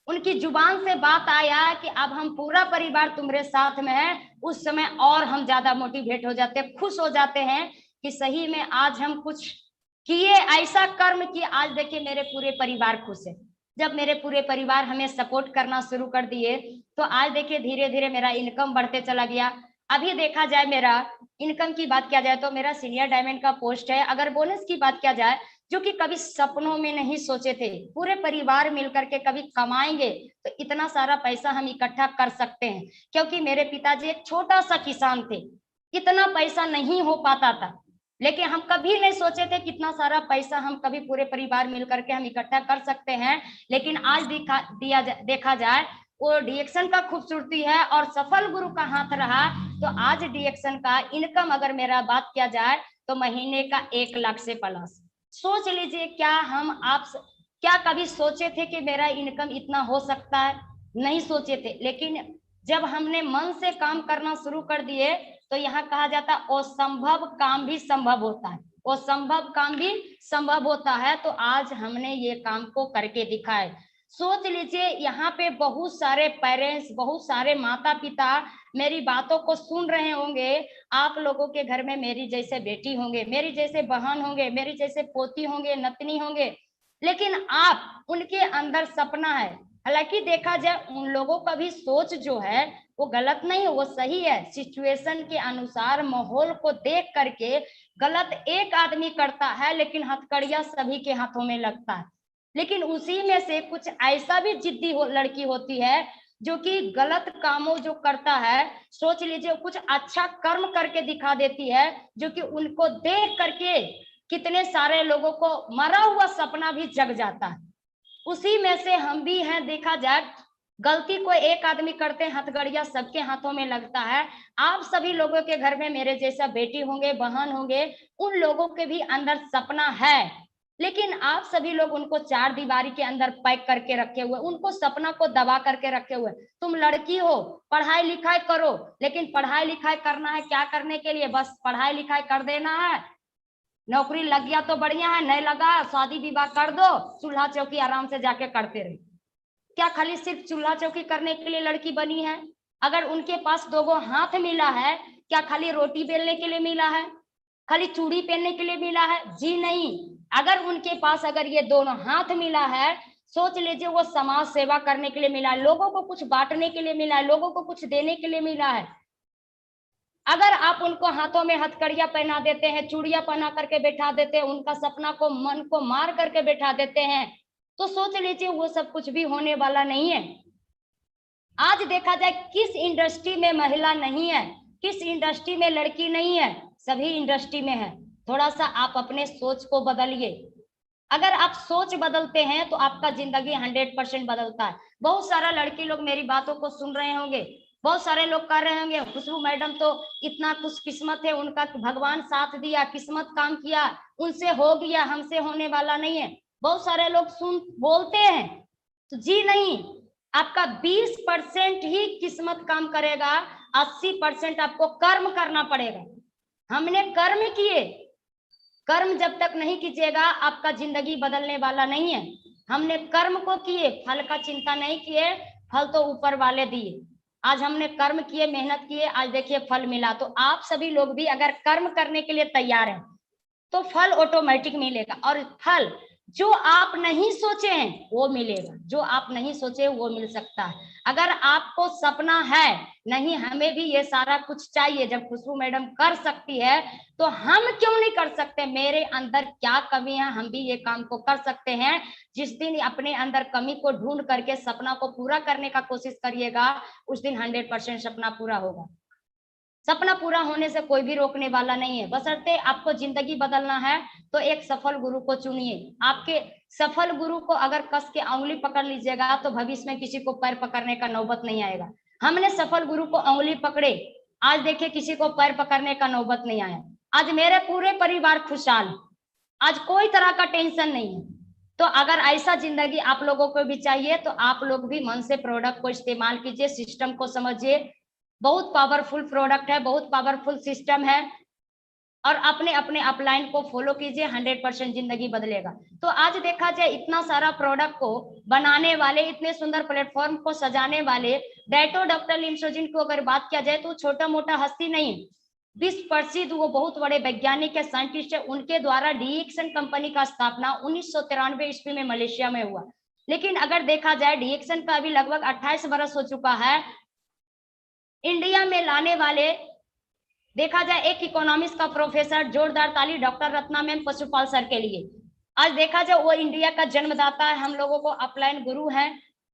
उनकी जुबान से बात आया कि अब हम पूरा परिवार तुम्हारे साथ में है, उस समय और हम ज्यादा मोटिवेट हो जाते हैं, खुश हो जाते हैं कि सही में आज हम कुछ किए, ऐसा कर्म कि आज देखिए मेरे पूरे परिवार खुश है। जब मेरे पूरे परिवार हमें सपोर्ट करना शुरू कर दिए तो आज देखिए धीरे धीरे मेरा इनकम बढ़ते चला गया। अभी देखा जाए मेरा इनकम की बात किया जाए तो मेरा सीनियर डायमंड का पोस्ट है। अगर बोनस की बात किया जाए जो कि कभी सपनों में नहीं सोचे थे, पूरे परिवार मिलकर के कभी कमाएंगे तो इतना सारा पैसा हम इकट्ठा कर सकते हैं, क्योंकि मेरे पिताजी एक छोटा सा किसान थे, इतना पैसा नहीं हो पाता था, लेकिन हम कभी नहीं सोचे थे कितना सारा पैसा हम कभी पूरे परिवार मिलकर के हम इकट्ठा कर सकते हैं। लेकिन आज देखा जाए वो डिएक्शन का खूबसूरती है और सफल गुरु का हाथ रहा तो आज डिएक्शन का इनकम अगर मेरा बात किया जाए तो महीने का 1 लाख से प्लस। सोच लीजिए क्या कभी सोचे थे कि मेरा इनकम इतना हो सकता है? नहीं सोचे थे, लेकिन जब हमने मन से काम करना शुरू कर दिए तो यहाँ कहा जाता है असंभव काम भी संभव होता है, असंभव काम भी संभव होता है। तो आज हमने ये काम को करके दिखाए। सोच लीजिए यहाँ पे बहुत सारे पेरेंट्स, बहुत सारे माता पिता मेरी बातों को सुन रहे होंगे। आप लोगों के घर में मेरी जैसे बेटी होंगे, मेरी जैसे बहन होंगे, मेरी जैसे पोती होंगे, नतनी होंगे, लेकिन आप उनके अंदर सपना है। हालांकि देखा जाए उन लोगों का भी सोच जो है वो गलत नहीं है, वो सही है। सिचुएशन के अनुसार माहौल को देख करके गलत एक आदमी करता है, लेकिन हथकड़ियां सभी के हाथों में लगता है। लेकिन उसी में से कुछ ऐसा भी जिद्दी लड़की होती है जो कि गलत कामों जो करता है, सोच लीजिए कुछ अच्छा कर्म करके दिखा देती है, जो कि उनको देख करके कितने सारे लोगों को मरा हुआ सपना भी जग जाता है। उसी में से हम भी हैं। देखा जाए गलती को एक आदमी करते हैं, हथकड़ियां सबके हाथों में लगता है। आप सभी लोगों के घर में मेरे जैसा बेटी होंगे, बहन होंगे, उन लोगों के भी अंदर सपना है, लेकिन आप सभी लोग उनको 4 दीवारी के अंदर पैक करके रखे हुए, उनको सपना को दबा करके रखे हुए। तुम लड़की हो, पढ़ाई लिखाई करो, लेकिन पढ़ाई लिखाई करना है क्या करने के लिए? बस पढ़ाई लिखाई कर देना है, नौकरी लग गया तो बढ़िया है, नहीं लगा शादी विवाह कर दो, चूल्हा चौकी आराम से जाके करते रहे। क्या खाली सिर्फ चूल्हा चौकी करने के लिए लड़की बनी है? अगर उनके पास 2 हाथ मिला है, क्या खाली रोटी बेलने के लिए मिला है? खाली चूड़ी पहनने के लिए मिला है? जी नहीं। अगर उनके पास अगर ये दोनों हाथ मिला है, सोच लीजिए वो समाज सेवा करने के लिए मिला है, लोगों को कुछ बांटने के लिए मिला है, लोगों को कुछ देने के लिए मिला है। अगर आप उनको हाथों में हथकड़ियां पहना देते हैं, चूड़ियां पहना करके बैठा देते हैं, उनका सपना को, मन को मार करके बैठा देते हैं, तो सोच लीजिए वो सब कुछ भी होने वाला नहीं है। आज देखा जाए किस इंडस्ट्री में महिला नहीं है, किस इंडस्ट्री में लड़की नहीं है? सभी इंडस्ट्री में है। थोड़ा सा आप अपने सोच को बदलिए। अगर आप सोच बदलते हैं तो आपका जिंदगी 100% बदलता है। बहुत सारा लड़की लोग मेरी बातों को सुन रहे होंगे, बहुत सारे लोग कर रहे होंगे खुशबू मैडम तो इतना कुछ किस्मत है उनका, भगवान साथ दिया, किस्मत काम किया, उनसे हो गया, हमसे होने वाला नहीं है। बहुत सारे लोग बोलते हैं, तो जी नहीं, आपका 20% ही किस्मत काम करेगा, 80% आपको कर्म करना पड़ेगा। हमने कर्म किए, कर्म जब तक नहीं कीजिएगा आपका जिंदगी बदलने वाला नहीं है। हमने कर्म को किए, फल का चिंता नहीं किए, फल तो ऊपर वाले दिए। आज हमने कर्म किए, मेहनत किए, आज देखिए फल मिला। तो आप सभी लोग भी अगर कर्म करने के लिए तैयार हैं तो फल ऑटोमेटिक मिलेगा। और फल जो आप नहीं सोचे हैं वो मिलेगा, जो आप नहीं सोचे वो मिल सकता है। अगर आपको सपना है नहीं हमें भी ये सारा कुछ चाहिए, जब खुशबू मैडम कर सकती है तो हम क्यों नहीं कर सकते? मेरे अंदर क्या कमी है, हम भी ये काम को कर सकते हैं। जिस दिन अपने अंदर कमी को ढूंढ करके सपना को पूरा करने का कोशिश करिएगा, उस दिन 100% सपना पूरा होगा। सपना पूरा होने से कोई भी रोकने वाला नहीं है, बशर्ते आपको जिंदगी बदलना है तो एक सफल गुरु को चुनिए। आपके सफल गुरु को अगर कस के उंगली पकड़ लीजिएगा तो भविष्य में किसी को पैर पकड़ने का नौबत नहीं आएगा। हमने सफल गुरु को उंगली पकड़े, आज देखिए किसी को पैर पकड़ने का नौबत नहीं आया। आज मेरे पूरे परिवार खुशहाल, आज कोई तरह का टेंशन नहीं है। तो अगर ऐसा जिंदगी आप लोगों को भी चाहिए तो आप लोग भी मन से प्रोडक्ट को इस्तेमाल कीजिए, सिस्टम को समझिए। बहुत पावरफुल प्रोडक्ट है, बहुत पावरफुल सिस्टम है, और अपने अपने अपलाइन को फॉलो कीजिए, 100% जिंदगी बदलेगा। तो आज देखा जाए इतना सारा प्रोडक्ट को बनाने वाले, इतने सुंदर प्लेटफॉर्म को सजाने वाले डैटो डॉक्टर लिमसोजिन को अगर बात किया जाए तो छोटा मोटा हस्ती नहीं, विश्व प्रसिद्ध वो बहुत बड़े वैज्ञानिक है, साइंटिस्ट है। उनके द्वारा डीएक्सन कंपनी का स्थापना 1993 ईस्वी में मलेशिया में हुआ। लेकिन अगर देखा जाए डीएक्सन का अभी लगभग 28 बरस हो चुका है। इंडिया में लाने वाले देखा जाए एक इकोनॉमिक्स का प्रोफेसर, जोरदार ताली डॉक्टर रत्ना मैम पशुपाल सर के लिए। आज देखा जाए वो इंडिया का जन्मदाता है, हम लोगों को अपलाइन गुरु है।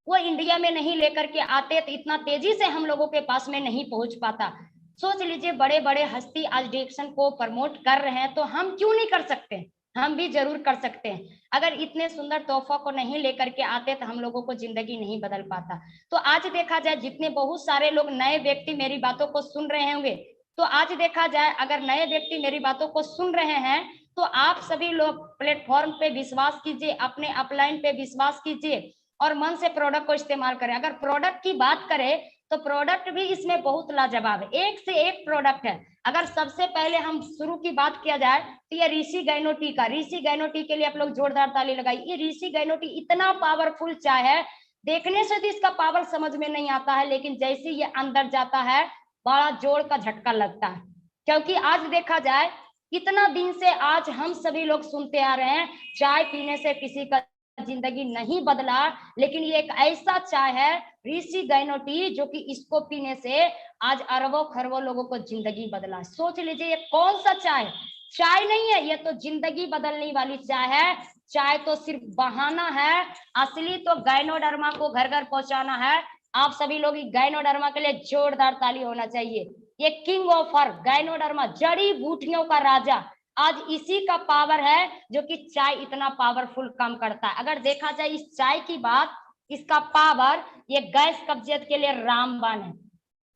वो इंडिया में नहीं लेकर के आते तो इतना तेजी से हम लोगों के पास में नहीं पहुंच पाता। सोच लीजिए बड़े बड़े हस्ती आज डीएक्सन को प्रमोट कर रहे हैं तो हम क्यों नहीं कर सकते? हम भी जरूर कर सकते हैं। अगर इतने सुंदर तोहफा को नहीं लेकर के आते तो हम लोगों को जिंदगी नहीं बदल पाता। तो आज देखा जाए जितने बहुत सारे लोग नए व्यक्ति मेरी बातों को सुन रहे होंगे, तो आज देखा जाए अगर नए व्यक्ति मेरी बातों को सुन रहे हैं तो आप सभी लोग प्लेटफॉर्म पे विश्वास कीजिए, अपने अपलाइन पे विश्वास कीजिए और मन से प्रोडक्ट को इस्तेमाल करें। अगर प्रोडक्ट की बात करें तो प्रोडक्ट भी इसमें बहुत लाजवाब है, एक से एक प्रोडक्ट है। अगर सबसे पहले हम शुरू की बात किया जाए तो ये ऋषि गाइनो टी का, ऋषि गाइनो टी के लिए आप लोग जोरदार ताली लगाइए। ये ऋषि गाइनो टी इतना पावरफुल चाय है, देखने से तो इसका पावर समझ में नहीं आता है, लेकिन जैसे ये अंदर जाता है बड़ा जोर का झटका लगता है। क्योंकि आज देखा जाए इतना दिन से आज हम सभी लोग सुनते आ रहे हैं चाय पीने से किसी का जिंदगी नहीं बदला, लेकिन ये एक ऐसा चाय है ऋषि गाइनो टी जो कि इसको पीने से आज अरबों खरबों लोगों को जिंदगी बदला। सोच लीजिए ये कौन सा चाय, चाय नहीं है, ये तो जिंदगी बदलने वाली चाय है। चाय तो सिर्फ बहाना है, असली तो गाइनोडर्मा को घर घर पहुंचाना है। आप सभी लोग गाइनोडर्मा के लिए जोरदार ताली होना चाहिए। ये किंग ऑफ हर गाइनोडर्मा, जड़ी बूटियों का राजा, आज इसी का पावर है जो कि चाय इतना पावरफुल काम करता है। अगर देखा जाए इस चाय की बात, इसका पावर, ये गैस कब्जियत के लिए रामबाण है।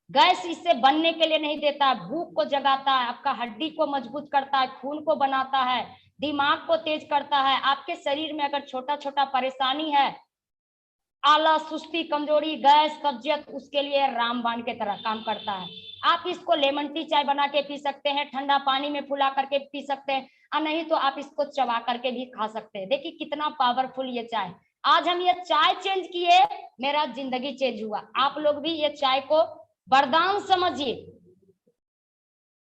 गैस इससे बनने के लिए नहीं देता है, भूख को जगाता है, आपका हड्डी को मजबूत करता है, खून को बनाता है, दिमाग को तेज करता है। आपके शरीर में अगर छोटा छोटा परेशानी है, आलस, सुस्ती, कमजोरी, गैस, कब्जियत, उसके लिए रामबाण के तरह काम करता है। आप इसको लेमन टी चाय बना के पी सकते हैं, ठंडा पानी में फुला करके पी सकते हैं, और नहीं तो आप इसको चबा करके भी खा सकते हैं। देखिए कितना पावरफुल ये चाय। आज हम ये चाय चेंज किए, मेरा जिंदगी चेंज हुआ। आप लोग भी ये चाय को वरदान समझिए,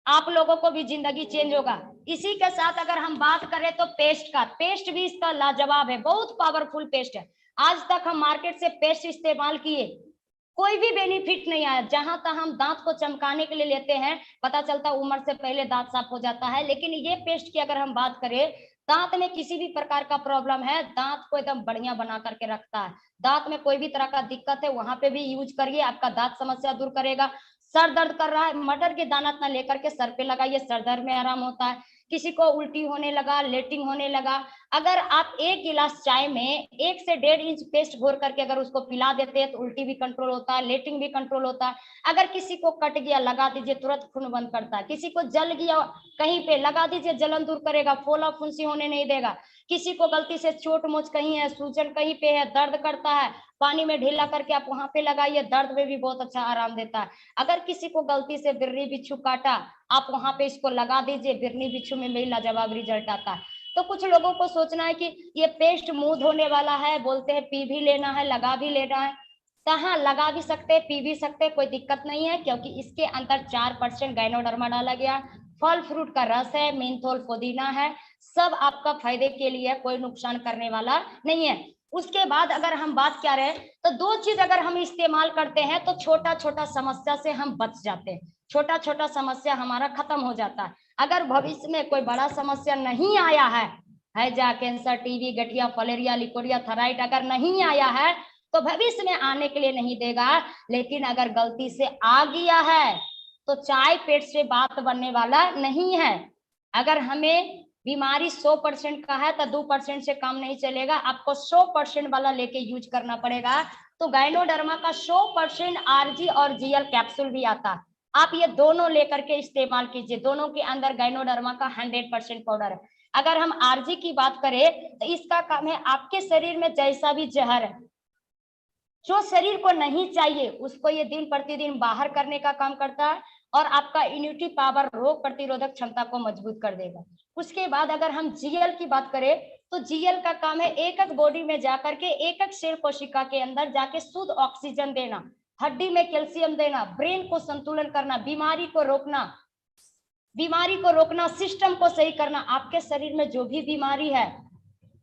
आप लोगों को भी जिंदगी चेंज होगा। इसी के साथ अगर हम बात करें तो पेस्ट का, पेस्ट भी इसका लाजवाब है, बहुत पावरफुल पेस्ट है। आज तक हम मार्केट से पेस्ट इस्तेमाल किए, कोई भी बेनिफिट नहीं आया। जहां तक हम दांत को चमकाने के लिए लेते हैं, पता चलता उम्र से पहले दांत साफ हो जाता है, लेकिन ये पेस्ट की अगर हम बात करें, दांत में किसी भी प्रकार का प्रॉब्लम है, दांत को एकदम बढ़िया बना करके रखता है। दांत में कोई भी तरह का दिक्कत है वहां पे भी यूज करिए, आपका दांत समस्या दूर करेगा। सर दर्द कर रहा है, मटर के दाना इतना लेकर के सर पे लगाइए, सर दर्द में आराम होता है। किसी को उल्टी होने लगा, लेटिंग होने लगा, अगर आप एक गिलास चाय में 1 से 1.5 इंच पेस्ट घोर करके अगर उसको पिला देते हैं तो उल्टी भी कंट्रोल होता है, लेटिंग भी कंट्रोल होता है। अगर किसी को कट गया लगा दीजिए, तुरंत खून बंद करता है। किसी को जल गया कहीं पे लगा दीजिए, जलन दूर करेगा, फोला फुंसी होने नहीं देगा। किसी को गलती से चोट मोच कहीं है, सूजन कहीं पे है, दर्द करता है, पानी में ढीला करके आप वहां पे लगाइए, दर्द में भी बहुत अच्छा आराम देता है। अगर किसी को गलती से बिर्री बिच्छू काटा, आप वहां पे इसको लगा दीजिए, बिर्री बिच्छू में भी लाजवाब रिजल्ट आता है। तो कुछ लोगों को सोचना है कि ये पेस्ट मुंह धोने वाला है, बोलते हैं पी भी लेना है, लगा भी लेना है। तो हाँ, लगा भी सकते हैं, पी भी सकते हैं, कोई दिक्कत नहीं है, क्योंकि इसके अंदर 4% गाइनोडर्मा डाला गया, फल फ्रूट का रस है, मेंथोल पुदीना है, सब आपका फायदे के लिए, कोई नुकसान करने वाला नहीं है। उसके बाद अगर हम बात क्या रहे तो 2 चीज अगर हम इस्तेमाल करते हैं तो छोटा छोटा समस्या से हम बच जाते हैं, छोटा छोटा समस्या हमारा खत्म हो जाता है। अगर भविष्य में कोई बड़ा समस्या नहीं आया है, हैजा, कैंसर, टीबी, गठिया, फलेरिया, लिकोरिया, थायराइड अगर नहीं आया है तो भविष्य में आने के लिए नहीं देगा। लेकिन अगर गलती से आ गया है तो चाय पेट से बात बनने वाला नहीं है। अगर हमें बीमारी 100% का है तो 2% से काम नहीं चलेगा, आपको 100% वाला लेके यूज करना पड़ेगा। तो गायनोडर्मा का 100% आरजी और जीएल कैप्सूल भी आता है, आप ये दोनों लेकर के इस्तेमाल कीजिए। दोनों के अंदर गायनोडर्मा का 100% पाउडर है। अगर हम आरजी की बात करें तो इसका काम है आपके शरीर में जैसा भी जहर है जो शरीर को नहीं चाहिए उसको ये दिन प्रतिदिन बाहर करने का काम करता है और आपका इम्यूनिटी पावर, रोग प्रतिरोधक क्षमता को मजबूत कर देगा। उसके बाद अगर हम जीएल की बात करें तो जीएल का काम है एक एक बॉडी में जाकर के एक एक सेल कोशिका के अंदर जाके शुद्ध ऑक्सीजन देना, हड्डी में कैल्शियम देना, ब्रेन को संतुलन करना, बीमारी को रोकना, सिस्टम को सही करना। आपके शरीर में जो भी बीमारी है,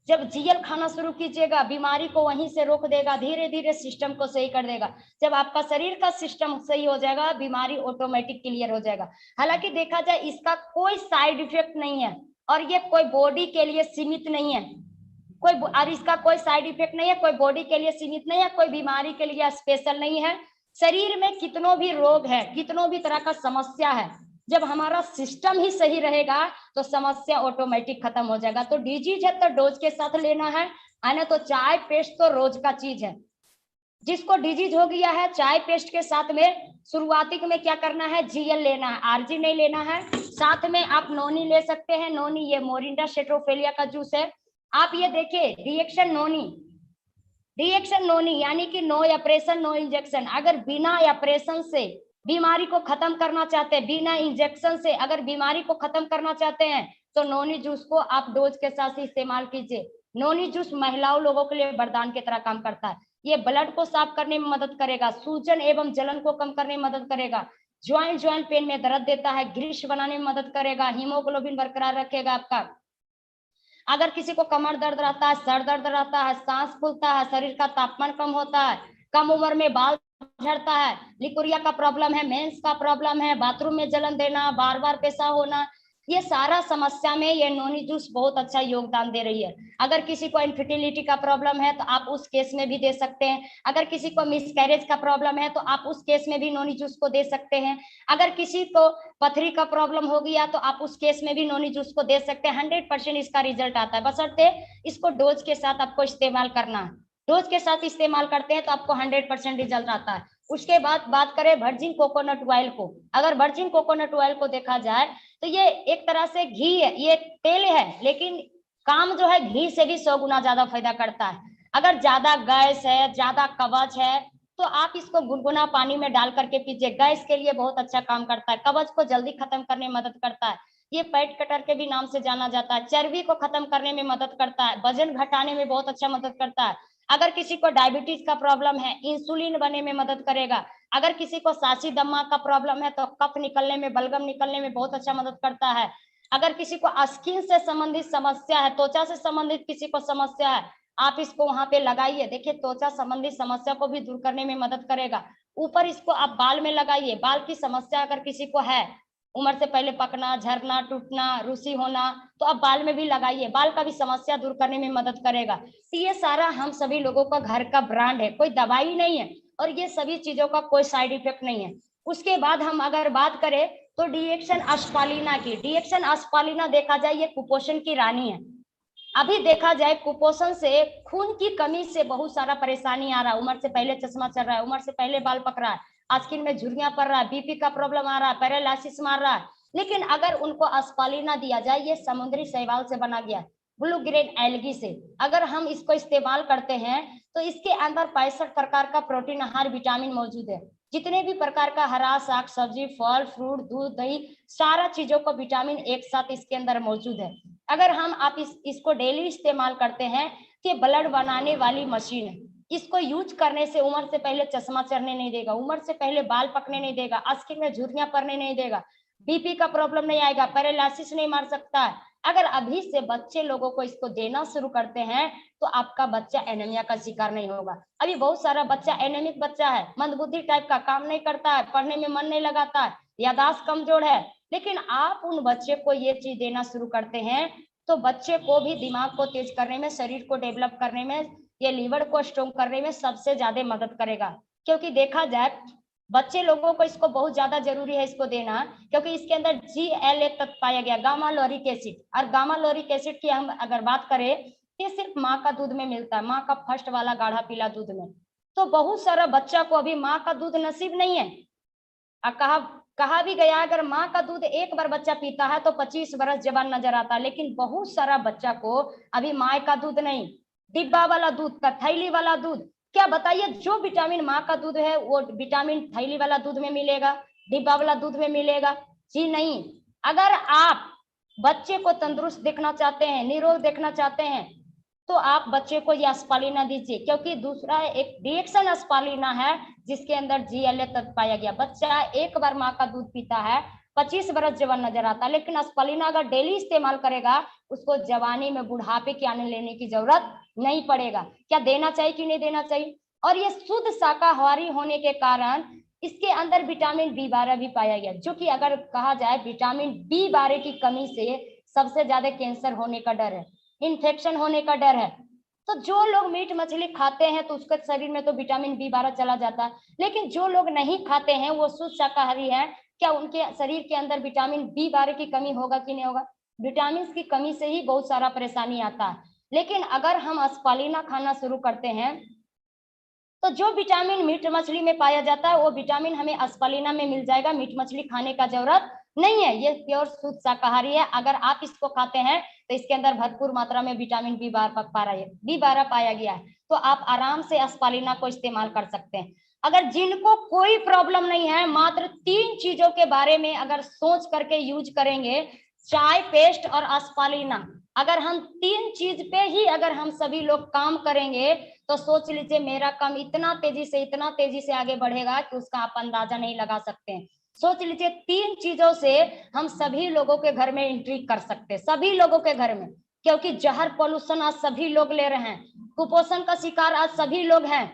जब जीएल खाना शुरू कीजिएगा बीमारी को वहीं से रोक देगा, धीरे धीरे सिस्टम को सही कर देगा। जब आपका शरीर का सिस्टम सही हो जाएगा बीमारी ऑटोमेटिक क्लियर हो जाएगा। हालांकि देखा जाए इसका कोई साइड इफेक्ट नहीं है और ये कोई बॉडी के लिए सीमित नहीं है, और इसका कोई साइड इफेक्ट नहीं है, कोई बॉडी के लिए सीमित नहीं है, कोई बीमारी के लिए स्पेशल नहीं है। शरीर में कितनों भी रोग है, कितनों भी तरह का समस्या है, जब हमारा सिस्टम ही सही रहेगा तो समस्या ऑटोमेटिक खत्म हो जाएगा। तो डिजीज है तो डोज के साथ लेना है, आने तो चाय पेस्ट तो रोज का चीज है। जिसको डिजीज हो गया है चाय पेस्ट के साथ में शुरुआती में क्या करना है, जीएल लेना है, आरजी नहीं लेना है। साथ में आप नोनी ले सकते हैं, नोनी ये मोरिंडा सेट्रोफेलिया का जूस है। आप ये देखिए रिएक्शन नोनी यानी कि नो ऑपरेशन नो इंजेक्शन। अगर बिना ऑपरेशन से बीमारी को खत्म करना चाहते हैं, बिना इंजेक्शन से अगर बीमारी को खत्म करना चाहते हैं तो नोनी जूस को आप डोज के साथ इस्तेमाल कीजिए। नोनी जूस महिलाओं लोगों के लिए वरदान की तरह काम करता है। ये ब्लड को साफ करने में मदद करेगा, सूजन एवं जलन को कम करने में मदद करेगा, ज्वाइंट पेन में दर्द देता है, ग्रीस बनाने में मदद करेगा, हीमोग्लोबिन बरकरार रखेगा आपका। अगर किसी को कमर दर्द रहता है, सर दर्द रहता है, सांस फूलता है, शरीर का तापमान कम होता है, कम उम्र में बाल झड़ता है, लिकोरिया का प्रॉब्लम है, मेंस का प्रॉब्लम है, बाथरूम में जलन देना, बार बार पेशाब होना, ये सारा समस्या में ये नोनी जूस बहुत अच्छा योगदान दे रही है। अगर किसी को इनफर्टिलिटी का प्रॉब्लम है तो आप उस केस में भी दे सकते हैं। अगर किसी को मिसकैरेज का प्रॉब्लम है तो आप उस केस में भी नोनी जूस को दे सकते हैं। अगर किसी को पथरी का प्रॉब्लम हो गया तो आप उस केस में भी नोनी जूस को दे सकते हैं। 100% इसका रिजल्ट आता है, बशर्ते इसको डोज के साथ आपको इस्तेमाल करना है। डोज के साथ इस्तेमाल करते हैं तो आपको 100% रिजल्ट आता है। उसके बाद बात करें वर्जिन कोकोनट ऑयल को। अगर वर्जिन कोकोनट ऑयल को देखा जाए तो ये एक तरह से घी है, ये तेल है, लेकिन काम जो है घी से भी 100 गुना ज्यादा फायदा करता है। अगर ज्यादा गैस है, ज्यादा कब्ज है तो आप इसको गुनगुना पानी में डाल करके पीजिए। गैस के लिए बहुत अच्छा काम करता है, कब्ज को जल्दी खत्म करने में मदद करता है। ये पेट कटर के भी नाम से जाना जाता है, चर्बी को खत्म करने में मदद करता है, वजन घटाने में बहुत अच्छा मदद करता है। अगर किसी को डायबिटीज का प्रॉब्लम है, इंसुलिन बनने में मदद करेगा। अगर किसी को सांसी दमा का प्रॉब्लम है तो कफ निकलने में, बलगम निकलने में बहुत अच्छा मदद करता है। अगर किसी को स्किन से संबंधित समस्या है, त्वचा से संबंधित किसी को समस्या है, आप इसको वहां पे लगाइए। देखिए त्वचा संबंधित समस्या को भी दूर करने में मदद करेगा। ऊपर इसको आप बाल में लगाइए। बाल की समस्या अगर किसी को है, उम्र से पहले पकना, झरना, टूटना, रूसी होना, तो आप बाल में भी लगाइए, बाल का भी समस्या दूर करने में मदद करेगा। तो ये सारा हम सभी लोगों का घर का ब्रांड है, कोई दवाई नहीं है और ये सभी चीजों का कोई साइड इफेक्ट नहीं है। उसके बाद हम अगर बात करें तो डीएक्शन अस्पालिना की। डीएक्शन अस्पालिना देखा जाए ये कुपोषण की रानी है। अभी देखा जाए कुपोषण से, खून की कमी से बहुत सारा परेशानी आ रहा है। उम्र से पहले चश्मा चल रहा है, उम्र से पहले बाल पक रहा है, स्किन में झुर्रियां पड़ रहा है, बीपी का प्रॉब्लम आ रहा है, पैरालिसिस मार रहा है। लेकिन अगर उनको अस्पालिना दिया जाए, ये समुद्री शैवाल से बना गया, ब्लू ग्रेन एल्गी से, अगर हम इसको इस्तेमाल करते हैं तो इसके अंदर 65 प्रकार का प्रोटीन आहार विटामिन मौजूद है। जितने भी प्रकार का हरा साग सब्जी, फल फ्रूट, दूध, दही, सारा चीजों का विटामिन एक साथ इसके अंदर मौजूद है। अगर हम आप इसको डेली इस्तेमाल करते हैं तो ब्लड बनाने वाली मशीन है। इसको यूज करने से उम्र से पहले चश्मा चढ़ने नहीं देगा, उम्र से पहले बाल पकने नहीं देगा, स्किन में झुर्रियां पड़ने नहीं देगा, बीपी का प्रॉब्लम नहीं आएगा, पैरालिसिस नहीं मार सकता है। अगर अभी से बच्चे लोगों को इसको देना शुरू करते हैं तो आपका बच्चा एनीमिया का शिकार नहीं होगा। अभी बहुत सारा बच्चा एनीमिक बच्चा है, मंदबुद्धि टाइप का, काम नहीं करता है, पढ़ने में मन नहीं लगाता है, याददाश्त कमजोर है, लेकिन आप उन बच्चे को ये चीज देना शुरू करते हैं तो बच्चे को भी दिमाग को तेज करने में, शरीर को डेवलप करने में, ये लीवर को स्ट्रॉन्ग करने में सबसे ज्यादा मदद करेगा। क्योंकि देखा जाए बच्चे लोगों को इसको बहुत ज्यादा जरूरी है इसको देना, क्योंकि इसके अंदर GLA तत्व पाया गया, गामा लॉरिक एसिड। और गामा लॉरिक एसिड की हम अगर बात करें ये सिर्फ माँ का दूध में मिलता है, माँ का फर्स्ट वाला गाढ़ा पीला दूध में। तो बहुत सारा बच्चा को अभी माँ का दूध नसीब नहीं है। कहा भी गया अगर माँ का दूध एक बार बच्चा पीता है तो 25 बरस जवान नजर आता है, लेकिन बहुत सारा बच्चा को अभी माँ का दूध नहीं, डिब्बा वाला दूध का, थैली वाला दूध। क्या बताइए, जो विटामिन माँ का दूध है वो विटामिन थैली वाला दूध में मिलेगा, डिब्बा वाला दूध में मिलेगा? जी नहीं। अगर आप बच्चे को तंदुरुस्त देखना चाहते हैं, निरोग देखना चाहते हैं, तो आप बच्चे को ये स्पालिना दीजिए, क्योंकि दूसरा एक रिएक्शन स्पालिना है जिसके अंदर GLA तत्व पाया गया। बच्चा एक बार माँ का दूध पीता है 25 बरस जवान नजर आता है, लेकिन स्पालिना अगर डेली इस्तेमाल करेगा उसको जवानी में, बुढ़ापे के आने लेने की जरूरत नहीं पड़ेगा। क्या देना चाहिए कि नहीं देना चाहिए? और ये शुद्ध शाकाहारी होने के कारण इसके अंदर विटामिन B12 भी पाया गया, जो कि अगर कहा जाए विटामिन B12 की कमी से सबसे ज्यादा कैंसर होने का डर है, इन्फेक्शन होने का डर है। तो जो लोग मीट मछली खाते हैं तो उसके शरीर में तो विटामिन B12 चला जाता है, लेकिन जो लोग नहीं खाते हैं वो शुद्ध शाकाहारी है, क्या उनके शरीर के अंदर विटामिन B12 की कमी होगा कि नहीं होगा? विटामिन की कमी से ही बहुत सारा परेशानी आता है। लेकिन अगर हम स्पालिना खाना शुरू करते हैं तो जो विटामिन मीट मछली में पाया जाता है वो विटामिन हमें स्पालिना में मिल जाएगा। मीट मछली खाने का जरूरत नहीं है, ये प्योर शुद्ध शाकाहारी है। अगर आप इसको खाते हैं तो इसके अंदर भरपूर मात्रा में विटामिन B12 पाया गया है, तो आप आराम से स्पालिना को इस्तेमाल कर सकते हैं। अगर जिनको कोई प्रॉब्लम नहीं है, मात्र 3 चीजों के बारे में अगर सोच करके यूज करेंगे, चाय, पेस्ट और स्पालिना, अगर हम 3 चीज पे ही अगर हम सभी लोग काम करेंगे तो सोच लीजिए मेरा काम इतना तेजी से आगे बढ़ेगा कि उसका आप अंदाजा नहीं लगा सकते हैं। सोच लीजिए 3 चीजों से हम सभी लोगों के घर में एंट्री कर सकते हैं, सभी लोगों के घर में, क्योंकि जहर पॉल्यूशन आज सभी लोग ले रहे हैं, कुपोषण का शिकार आज सभी लोग हैं।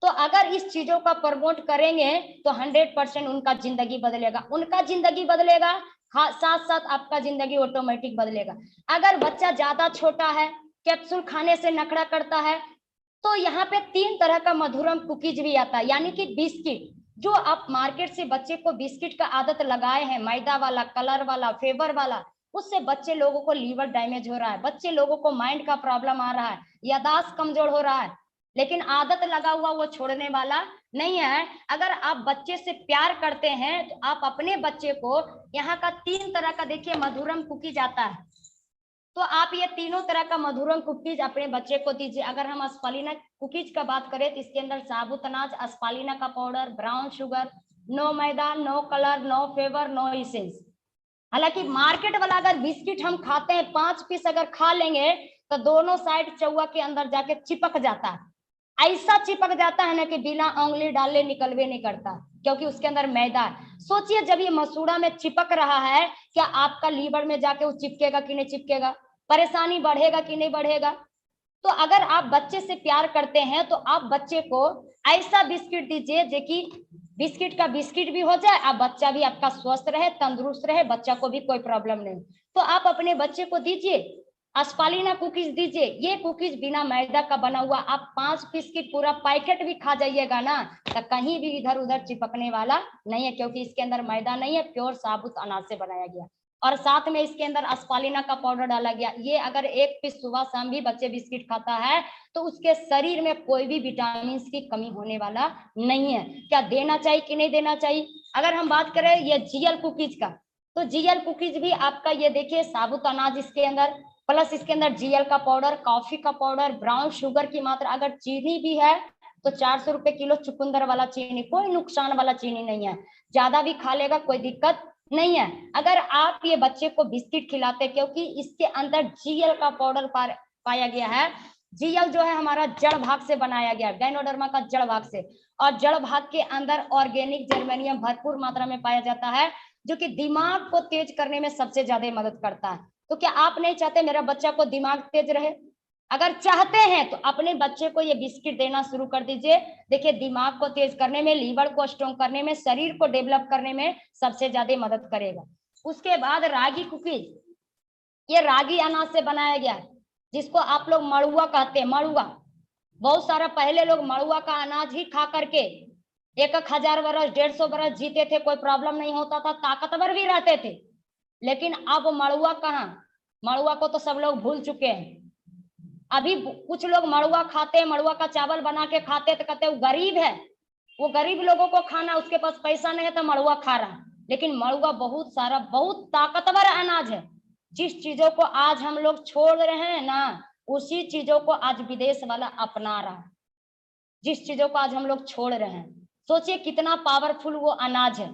तो अगर इस चीजों का प्रमोट करेंगे तो 100% उनका जिंदगी बदलेगा, उनका जिंदगी बदलेगा, साथ साथ आपका जिंदगी ऑटोमेटिक बदलेगा। अगर बच्चा ज्यादा छोटा है, कैप्सूल खाने से नखरा करता है, तो यहाँ पे 3 तरह का मधुरम कुकीज भी आता है, यानी कि बिस्किट। जो आप मार्केट से बच्चे को बिस्किट का आदत लगाए हैं, मैदा वाला, कलर वाला, फेवर वाला, उससे बच्चे लोगों को लीवर डैमेज हो रहा है, बच्चे लोगों को माइंड का प्रॉब्लम आ रहा है, याददाश्त कमजोर हो रहा है। लेकिन आदत लगा हुआ वो छोड़ने वाला नहीं है। अगर आप बच्चे से प्यार करते हैं तो आप अपने बच्चे को यहाँ का 3 तरह का देखिए मधुरम कुकीज आता है, तो आप ये तीनों तरह का मधुरम कुकीज अपने बच्चे को दीजिए। अगर हम स्पालिना कुकीज का बात करें तो इसके अंदर साबुत अनाज, स्पालिना का powder, brown sugar, no maida, no colour, no flavour, no essence. हालांकि मार्केट वाला अगर बिस्किट हम खाते हैं 5 पीस अगर खा लेंगे तो दोनों साइड चौवा के अंदर जाके चिपक जाता है, ऐसा चिपक जाता है ना कि बिना उंगली डाले निकलवे नहीं करता, क्योंकि उसके अंदर मैदा है। सोचिए जब ये मसूड़ा में चिपक रहा है, क्या आपका लीवर में जाके वो चिपकेगा कि नहीं चिपकेगा? परेशानी बढ़ेगा कि नहीं बढ़ेगा? तो अगर आप बच्चे से प्यार करते हैं तो आप बच्चे को ऐसा बिस्किट दीजिए जो कि बिस्किट का बिस्किट भी हो जाए और बच्चा भी आपका स्वस्थ रहे, तंदुरुस्त रहे, बच्चा को भी कोई प्रॉब्लम नहीं। तो आप अपने बच्चे को दीजिए स्पालिना कुकीज दीजिए। ये कुकीज बिना मैदा का बना हुआ, आप 5 पीस की पूरा पैकेट भी खा जाइएगा ना तो कहीं भी इधर उधर चिपकने वाला नहीं है, क्योंकि इसके अंदर मैदा नहीं है, प्योर साबुत अनाज से बनाया गया, और साथ में इसके अंदर स्पालिना का पाउडर डाला गया। ये अगर 1 पीस सुबह शाम भी बच्चे बिस्किट खाता है तो उसके शरीर में कोई भी विटामिन की कमी होने वाला नहीं है। क्या देना चाहिए कि नहीं देना चाहिए? अगर हम बात करें ये GL कुकीज का, तो GL कुकीज भी आपका ये देखिए साबुत अनाज इसके अंदर, प्लस इसके अंदर GL का पाउडर, कॉफी का पाउडर, ब्राउन शुगर की मात्रा, अगर चीनी भी है तो 400 रुपए किलो चुकंदर वाला चीनी, कोई नुकसान वाला चीनी नहीं है, ज्यादा भी खा लेगा कोई दिक्कत नहीं है। अगर आप ये बच्चे को बिस्किट खिलाते, क्योंकि इसके अंदर GL का पाउडर पाया गया है, जीएल जो है हमारा जड़ भाग से बनाया गया, गाइनोडर्मा का जड़ भाग से, और जड़ भाग के अंदर ऑर्गेनिक जर्मेनियम भरपूर मात्रा में पाया जाता है, जो कि दिमाग को तेज करने में सबसे ज्यादा मदद करता है। तो क्या आप नहीं चाहते मेरा बच्चा को दिमाग तेज रहे? अगर चाहते हैं तो अपने बच्चे को ये बिस्किट देना शुरू कर दीजिए। देखिए, दिमाग को तेज करने में, लीवर को स्ट्रॉन्ग करने में, शरीर को डेवलप करने में सबसे ज्यादा मदद करेगा। उसके बाद रागी कुकीज, ये रागी अनाज से बनाया गया है, जिसको आप लोग मड़ुआ कहते हैं। मड़ुआ, बहुत सारा पहले लोग मड़ुआ का अनाज ही खा करके 1000 वर्ष 150 वर्ष जीते थे, कोई प्रॉब्लम नहीं होता था, ताकतवर भी रहते थे। लेकिन अब मड़ुआ कहाँ, मड़ुआ को तो सब लोग भूल चुके हैं। अभी कुछ लोग मड़ुआ खाते हैं, मड़ुआ का चावल बना के खाते, तो कहते हैं वो गरीब है, वो गरीब लोगों को खाना, उसके पास पैसा नहीं है तो मड़ुआ खा रहा है। लेकिन मड़ुआ बहुत सारा, बहुत ताकतवर अनाज है। जिस चीजों को आज हम लोग छोड़ रहे हैं ना, उसी चीजों को आज विदेश वाला अपना रहा है। जिस चीजों को आज हम लोग छोड़ रहे हैं, सोचिए कितना पावरफुल वो अनाज है।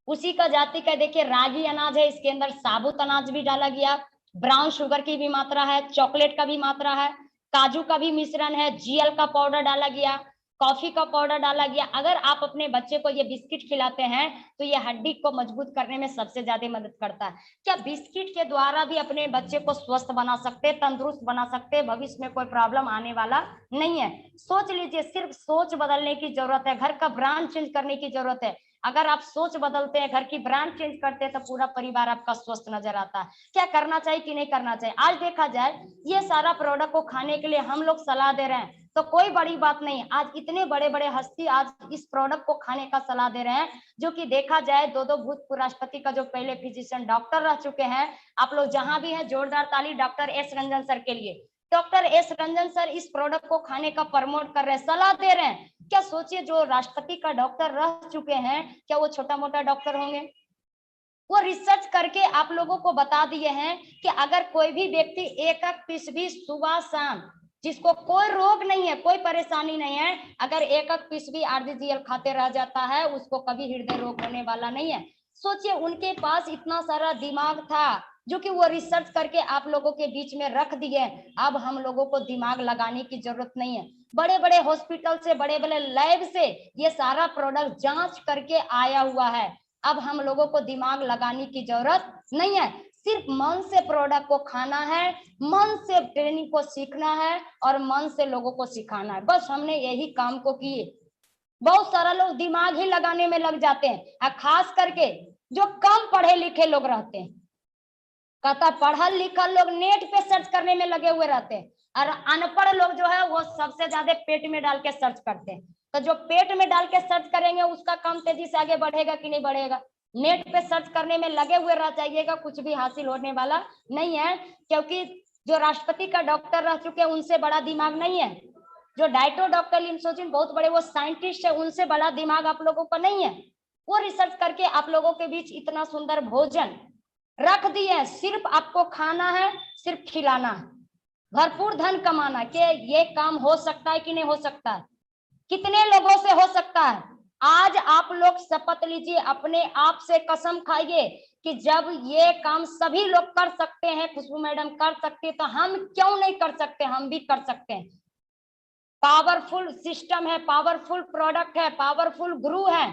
उसी का जाति का देखिए रागी अनाज है, इसके अंदर साबुत अनाज भी डाला गया, ब्राउन शुगर की भी मात्रा है, चॉकलेट का भी मात्रा है, काजू का भी मिश्रण है, जीएल का पाउडर डाला गया, कॉफी का पाउडर डाला गया। अगर आप अपने बच्चे को ये बिस्किट खिलाते हैं तो ये हड्डी को मजबूत करने में सबसे ज्यादा मदद करता है। क्या बिस्किट के द्वारा भी अपने बच्चे को स्वस्थ बना सकते हैं, तंदुरुस्त बना सकते हैं, भविष्य में कोई प्रॉब्लम आने वाला नहीं है। सोच लीजिए, सिर्फ सोच बदलने की जरूरत है, घर का ब्रांड चेंज करने की जरूरत है। अगर आप सोच बदलते हैं, घर की ब्रांड चेंज करते हैं, तो पूरा परिवार आपका स्वस्थ नजर आता है। क्या करना चाहिए कि नहीं करना चाहिए? आज देखा जाए, ये सारा प्रोडक्ट को खाने के लिए हम लोग सलाह दे रहे हैं तो कोई बड़ी बात नहीं। आज इतने बड़े बड़े हस्ती आज इस प्रोडक्ट को खाने का सलाह दे रहे हैं, जो कि देखा जाए 2 भूतपूर्व राष्ट्रपति का जो पहले फिजिशियन डॉक्टर रह चुके हैं। आप लोग जहां भी हैं, जोरदार ताली डॉक्टर एस रंजन सर के लिए। डॉक्टर एस रंजन सर इस प्रोडक्ट को खाने का प्रमोट कर रहे हैं, सलाह दे रहे हैं। क्या सोचिए, जो राष्ट्रपति का डॉक्टर रह चुके हैं, क्या वो छोटा मोटा डॉक्टर होंगे? वो रिसर्च करके आप लोगों को बता दिए हैं कि अगर कोई भी व्यक्ति एक पीस भी सुबह शाम, जिसको कोई रोग नहीं है, कोई परेशानी नहीं है, अगर एक पीस भी आरजीजीएल खाते रह जाता है, उसको कभी हृदय रोग होने वाला नहीं है। सोचिए, उनके पास इतना सारा दिमाग था, जो कि वो रिसर्च करके आप लोगों के बीच में रख दिए। अब हम लोगों को दिमाग लगाने की जरूरत नहीं है। बड़े बड़े हॉस्पिटल से, बड़े बड़े लैब से ये सारा प्रोडक्ट जांच करके आया हुआ है। अब हम लोगों को दिमाग लगाने की जरूरत नहीं है, सिर्फ मन से प्रोडक्ट को खाना है, मन से ट्रेनिंग को सीखना है और मन से लोगों को सिखाना है। बस हमने यही काम को किए। बहुत सारा लोग दिमाग ही लगाने में लग जाते हैं, और खास करके जो कम पढ़े लिखे लोग रहते हैं, कहता पढ़ा लिखा लोग नेट पे सर्च करने में लगे हुए रहते हैं, और अनपढ़ लोग जो है वो सबसे ज्यादा पेट में डाल के सर्च करते हैं। तो जो पेट में डाल के सर्च करेंगे, उसका काम तेजी से आगे बढ़ेगा कि नहीं बढ़ेगा? नेट पे सर्च करने में लगे हुए रह जाइएगा, कुछ भी हासिल होने वाला नहीं है। क्योंकि जो राष्ट्रपति का डॉक्टर रह चुके हैं, उनसे बड़ा दिमाग नहीं है। जो डाइटो डॉक्टर लिमसोजिन बहुत बड़े वो साइंटिस्ट है, उनसे बड़ा दिमाग आप लोगों को नहीं है। वो रिसर्च करके आप लोगों के बीच इतना सुंदर भोजन रख दिए। सिर्फ आपको खाना है, सिर्फ खिलाना है, भरपूर धन कमाना। कि ये काम हो सकता है कि नहीं हो सकता है? कितने लोगों से हो सकता है? आज आप लोग शपथ लीजिए, अपने आप से कसम खाइए कि जब ये काम सभी लोग कर सकते हैं, खुशबू मैडम कर सकते हैं, तो हम क्यों नहीं कर सकते? हम भी कर सकते हैं। पावरफुल सिस्टम है, पावरफुल प्रोडक्ट है, पावरफुल गुरु है,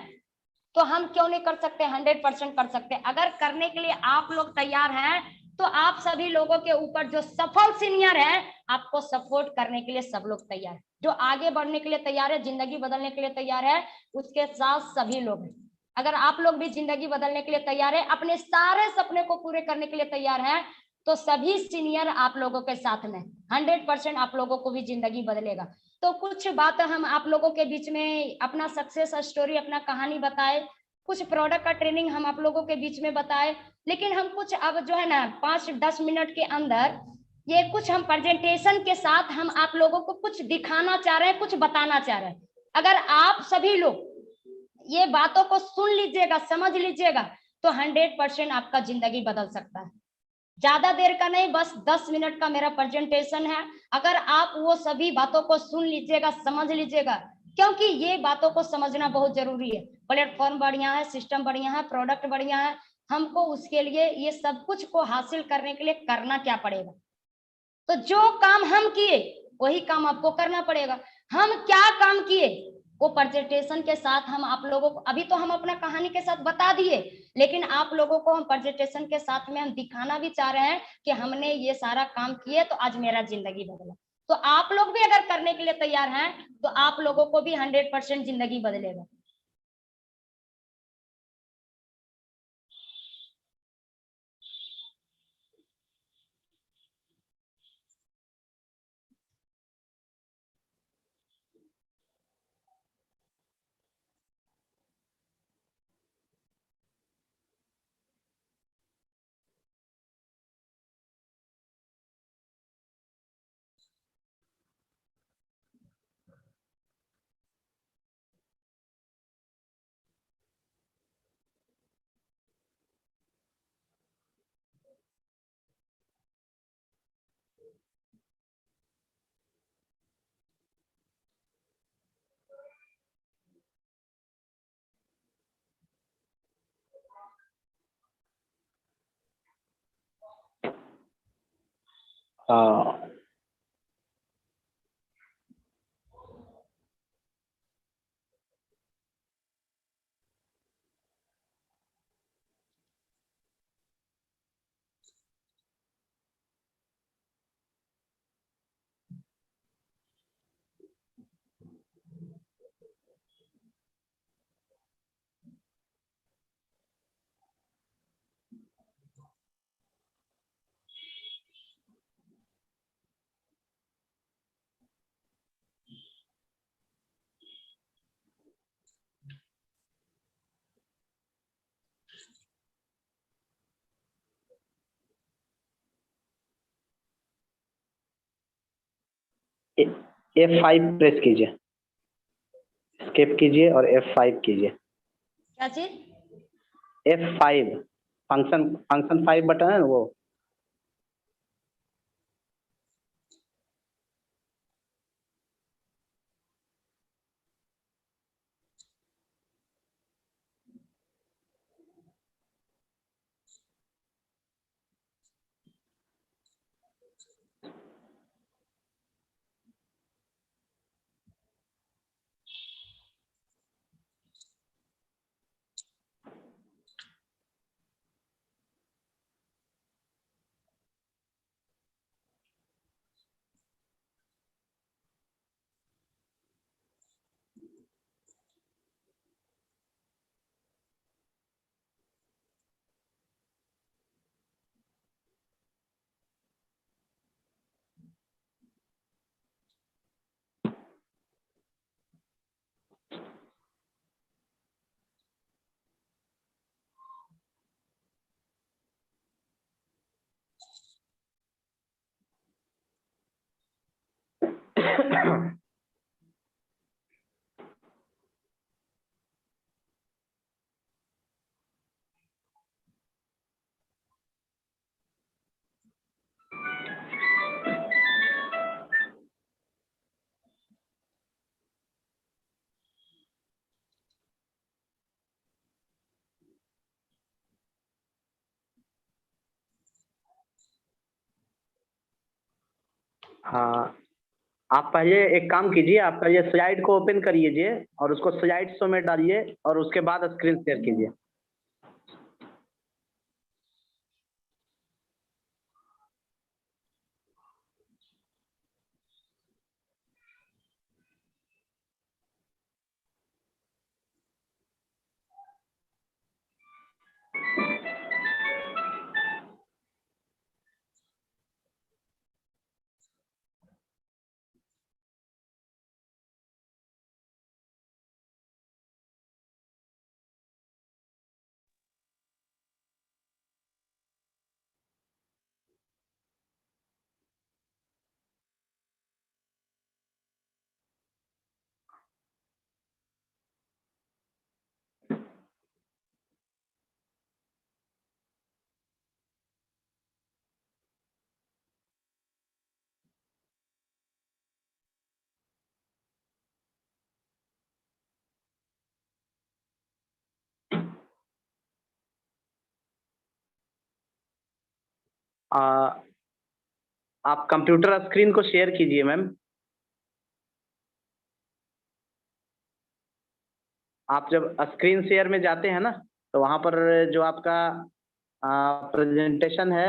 तो हम क्यों नहीं कर सकते? 100% कर सकते हैं। अगर करने के लिए आप लोग तैयार हैं, तो आप सभी लोगों के ऊपर जो सफल सीनियर है, आपको सपोर्ट करने के लिए सब लोग तैयार है। जो आगे बढ़ने के लिए तैयार है, जिंदगी बदलने के लिए तैयार है, उसके साथ सभी लोग हैं। अगर आप लोग भी जिंदगी बदलने के लिए तैयार है, अपने सारे सपने को पूरे करने के लिए तैयार है, तो सभी सीनियर आप लोगों के साथ में 100% आप लोगों को भी जिंदगी बदलेगा। तो कुछ बात हम आप लोगों के बीच में अपना सक्सेस स्टोरी, अपना कहानी बताए, कुछ प्रोडक्ट का ट्रेनिंग हम आप लोगों के बीच में बताए। लेकिन हम कुछ अब जो है ना 5-10 मिनट के अंदर ये कुछ हम प्रेजेंटेशन के साथ हम आप लोगों को कुछ दिखाना चाह रहे हैं, कुछ बताना चाह रहे हैं। अगर आप सभी लोग ये बातों को सुन लीजिएगा, समझ लीजिएगा, तो 100% आपका जिंदगी बदल सकता है। ज्यादा देर का नहीं, बस 10 मिनट का मेरा प्रेजेंटेशन है। अगर आप वो सभी बातों को सुन लीजिएगा, समझ लीजिएगा, क्योंकि ये बातों को समझना बहुत जरूरी है। प्लेटफॉर्म बढ़िया है, सिस्टम बढ़िया है, प्रोडक्ट बढ़िया है, हमको उसके लिए ये सब कुछ को हासिल करने के लिए करना क्या पड़ेगा? तो जो काम हम किए वही काम आपको करना पड़ेगा। हम क्या काम किए वो प्रेजेंटेशन के साथ हम आप लोगों को, अभी तो हम अपना कहानी के साथ बता दिए, लेकिन आप लोगों को हम प्रेजेंटेशन के साथ में हम दिखाना भी चाह रहे हैं कि हमने ये सारा काम किए तो आज मेरा जिंदगी बदला। तो आप लोग भी अगर करने के लिए तैयार हैं तो आप लोगों को भी 100% जिंदगी बदलेगा। हाँ, F5 प्रेस कीजिए, स्किप कीजिए और F5 कीजिए। क्या चीज? F5 फंक्शन 5 बटन है ना वो। हाँ, आप पहले एक काम कीजिए, आप पहले स्लाइड को ओपन करिए और उसको स्लाइड शो में डालिए और उसके बाद स्क्रीन शेयर कीजिए। आ, आप कंप्यूटर स्क्रीन को शेयर कीजिए मैम। आप जब स्क्रीन शेयर में जाते हैं ना, तो वहाँ पर जो आपका प्रेजेंटेशन है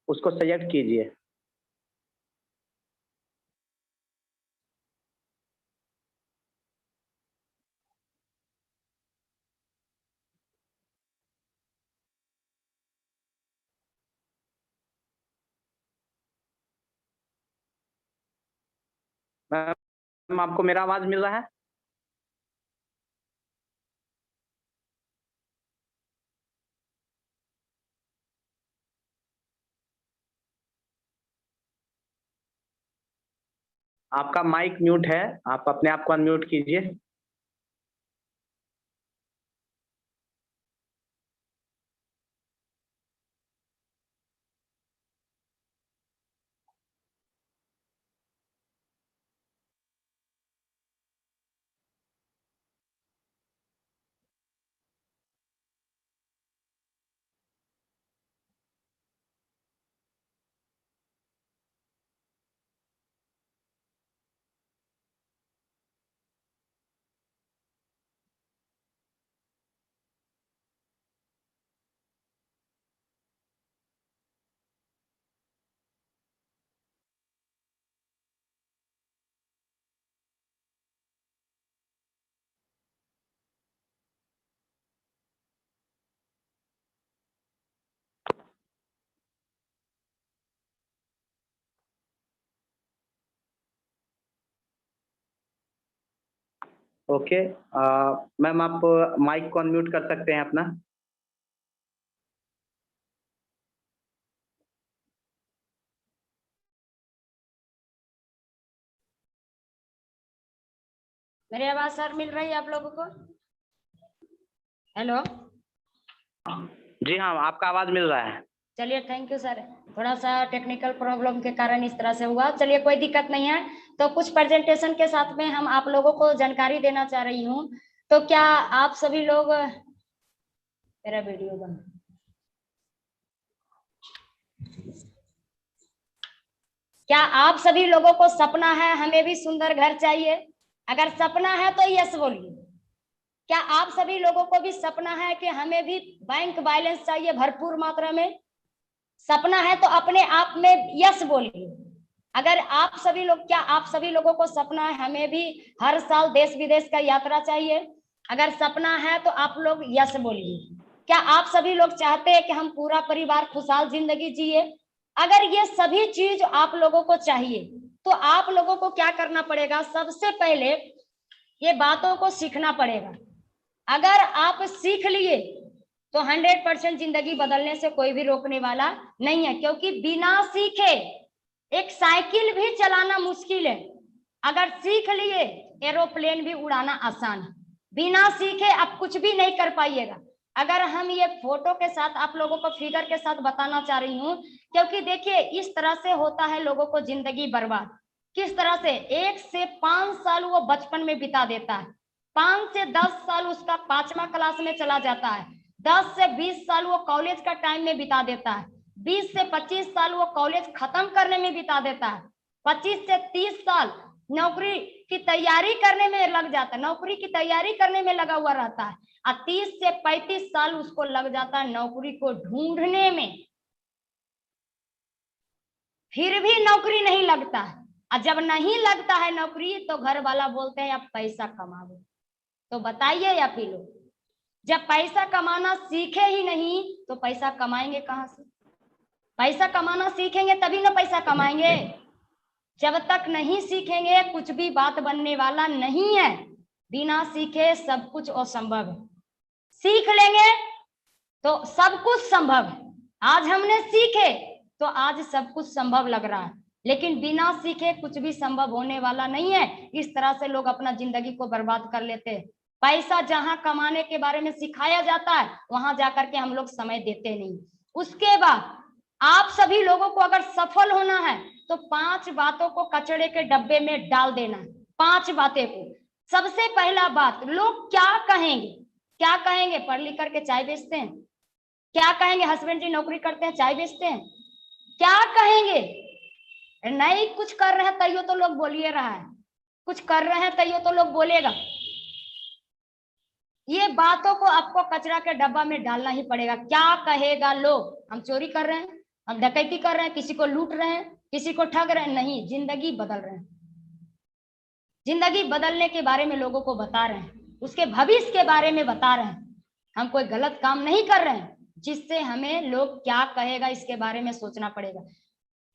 उसको सेलेक्ट कीजिए। मैम आपको मेरा आवाज मिल रहा है? आपका माइक म्यूट है, आप अपने आप को अनम्यूट कीजिए। ओके, मैम आप माइक को अनम्यूट कर सकते हैं अपना। मेरी आवाज सर मिल रही है आप लोगों को? हेलो। जी हाँ, आपका आवाज मिल रहा है। चलिए, थैंक यू सर। थोड़ा सा टेक्निकल प्रॉब्लम के कारण इस तरह से हुआ। चलिए, कोई दिक्कत नहीं है। तो कुछ प्रेजेंटेशन के साथ में हम आप लोगों को जानकारी देना चाह रही हूँ। तो क्या आप सभी लोग, मेरा वीडियो बंद, क्या आप सभी लोगों को सपना है हमें भी सुंदर घर चाहिए? अगर सपना है तो यस बोलिए। क्या आप सभी लोगों को भी सपना है कि हमें भी बैंक बैलेंस चाहिए भरपूर मात्रा में? सपना है तो अपने आप में यस बोलिए। अगर आप सभी लोग, क्या आप सभी लोगों को सपना है हमें भी हर साल देश विदेश का यात्रा चाहिए? अगर सपना है तो आप लोग यस बोलिए। क्या आप सभी लोग चाहते हैं कि हम पूरा परिवार खुशहाल जिंदगी जिए? अगर ये सभी चीज आप लोगों को चाहिए तो आप लोगों को क्या करना पड़ेगा? सबसे पहले ये बातों को सीखना पड़ेगा। अगर आप सीख लिए तो 100% जिंदगी बदलने से कोई भी रोकने वाला नहीं है, क्योंकि बिना सीखे एक साइकिल भी चलाना मुश्किल है, अगर सीख लिए एरोप्लेन भी उड़ाना आसान है। बिना सीखे आप कुछ भी नहीं कर पाइएगा। अगर हम ये फोटो के साथ आप लोगों को फिगर के साथ बताना चाह रही हूँ, क्योंकि देखिए इस तरह से होता है लोगों को जिंदगी बर्बाद। किस तरह से 1 से 5 साल वो बचपन में बिता देता है, 5 से 10 साल उसका 5वां क्लास में चला जाता है, 10 से 20 साल वो कॉलेज का टाइम में बिता देता है, 20 से 25 साल वो कॉलेज खत्म करने में बिता देता है, 25 से 30 साल नौकरी की तैयारी करने में लग जाता है, नौकरी की तैयारी करने में लगा हुआ रहता है, और 30 से 35 साल उसको लग जाता है नौकरी को ढूंढने में, फिर भी नौकरी नहीं लगता है। और जब नहीं लगता है नौकरी तो घर वाला बोलते हैं अब पैसा कमाओ। तो बताइए आप ही लोग, जब पैसा कमाना सीखे ही नहीं तो पैसा कमाएंगे कहां से? पैसा कमाना सीखेंगे तभी ना पैसा कमाएंगे। जब तक नहीं सीखेंगे कुछ भी बात बनने वाला नहीं है। बिना सीखे सब कुछ असंभव है, सीख लेंगे तो सब कुछ संभव है। आज हमने सीखे तो आज सब कुछ संभव लग रहा है, लेकिन बिना सीखे कुछ भी संभव होने वाला नहीं है। इस तरह से लोग अपना जिंदगी को बर्बाद कर लेते हैं। पैसा जहां कमाने के बारे में सिखाया जाता है वहां जाकर के हम लोग समय देते नहीं। उसके बाद आप सभी लोगों को अगर सफल होना है तो 5 बातों को कचरे के डब्बे में डाल देना है। 5 बातें को, सबसे पहला बात, लोग क्या कहेंगे? क्या कहेंगे? पढ़ लिख करके चाय बेचते हैं। क्या कहेंगे? हस्बैंड जी नौकरी करते हैं, चाय बेचते हैं। क्या कहेंगे? नहीं कुछ कर रहे हैं तैयो तो लोग बोलिए रहा है, कुछ कर रहे हैं तैयो तो लोग बोलेगा। ये बातों को आपको कचरा के डब्बा में डालना ही पड़ेगा। क्या कहेगा लोग, हम चोरी कर रहे हैं, हम डकैती कर रहे हैं, किसी को लूट रहे हैं, किसी को ठग रहे हैं, नहीं, जिंदगी बदल रहे हैं। जिंदगी बदलने के बारे में लोगों को बता रहे हैं, उसके भविष्य के बारे में बता रहे हैं। हम कोई गलत काम नहीं कर रहे हैं जिससे हमें लोग क्या कहेगा इसके बारे में सोचना पड़ेगा।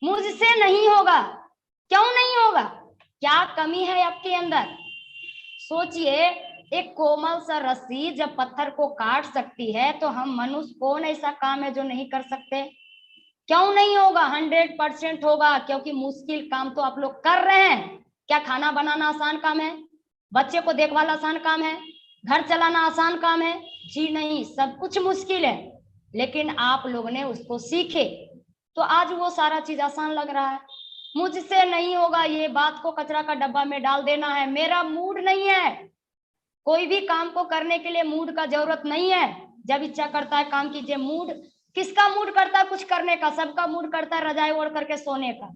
मुझसे नहीं होगा, क्यों नहीं होगा, क्या कमी है आपके अंदर? सोचिए, एक कोमल सा रस्सी जब पत्थर को काट सकती है तो हम मनुष्य कौन ऐसा काम है जो नहीं कर सकते? क्यों नहीं होगा? 100% होगा, क्योंकि मुश्किल काम तो आप लोग कर रहे हैं। क्या खाना बनाना आसान काम है? बच्चे को देखभाल आसान काम है? घर चलाना आसान काम है? जी नहीं, सब कुछ मुश्किल है, लेकिन आप लोग ने उसको सीखे तो आज वो सारा चीज आसान लग रहा है। मुझसे नहीं होगा, ये बात को कचरा का डब्बा में डाल देना है। मेरा मूड नहीं है, कोई भी काम को करने के लिए मूड का जरूरत नहीं है। जब इच्छा करता है काम कीजिए। मूड, किसका मूड करता है कुछ करने का? सबका मूड करता है रजाई ओढ़ करके सोने का।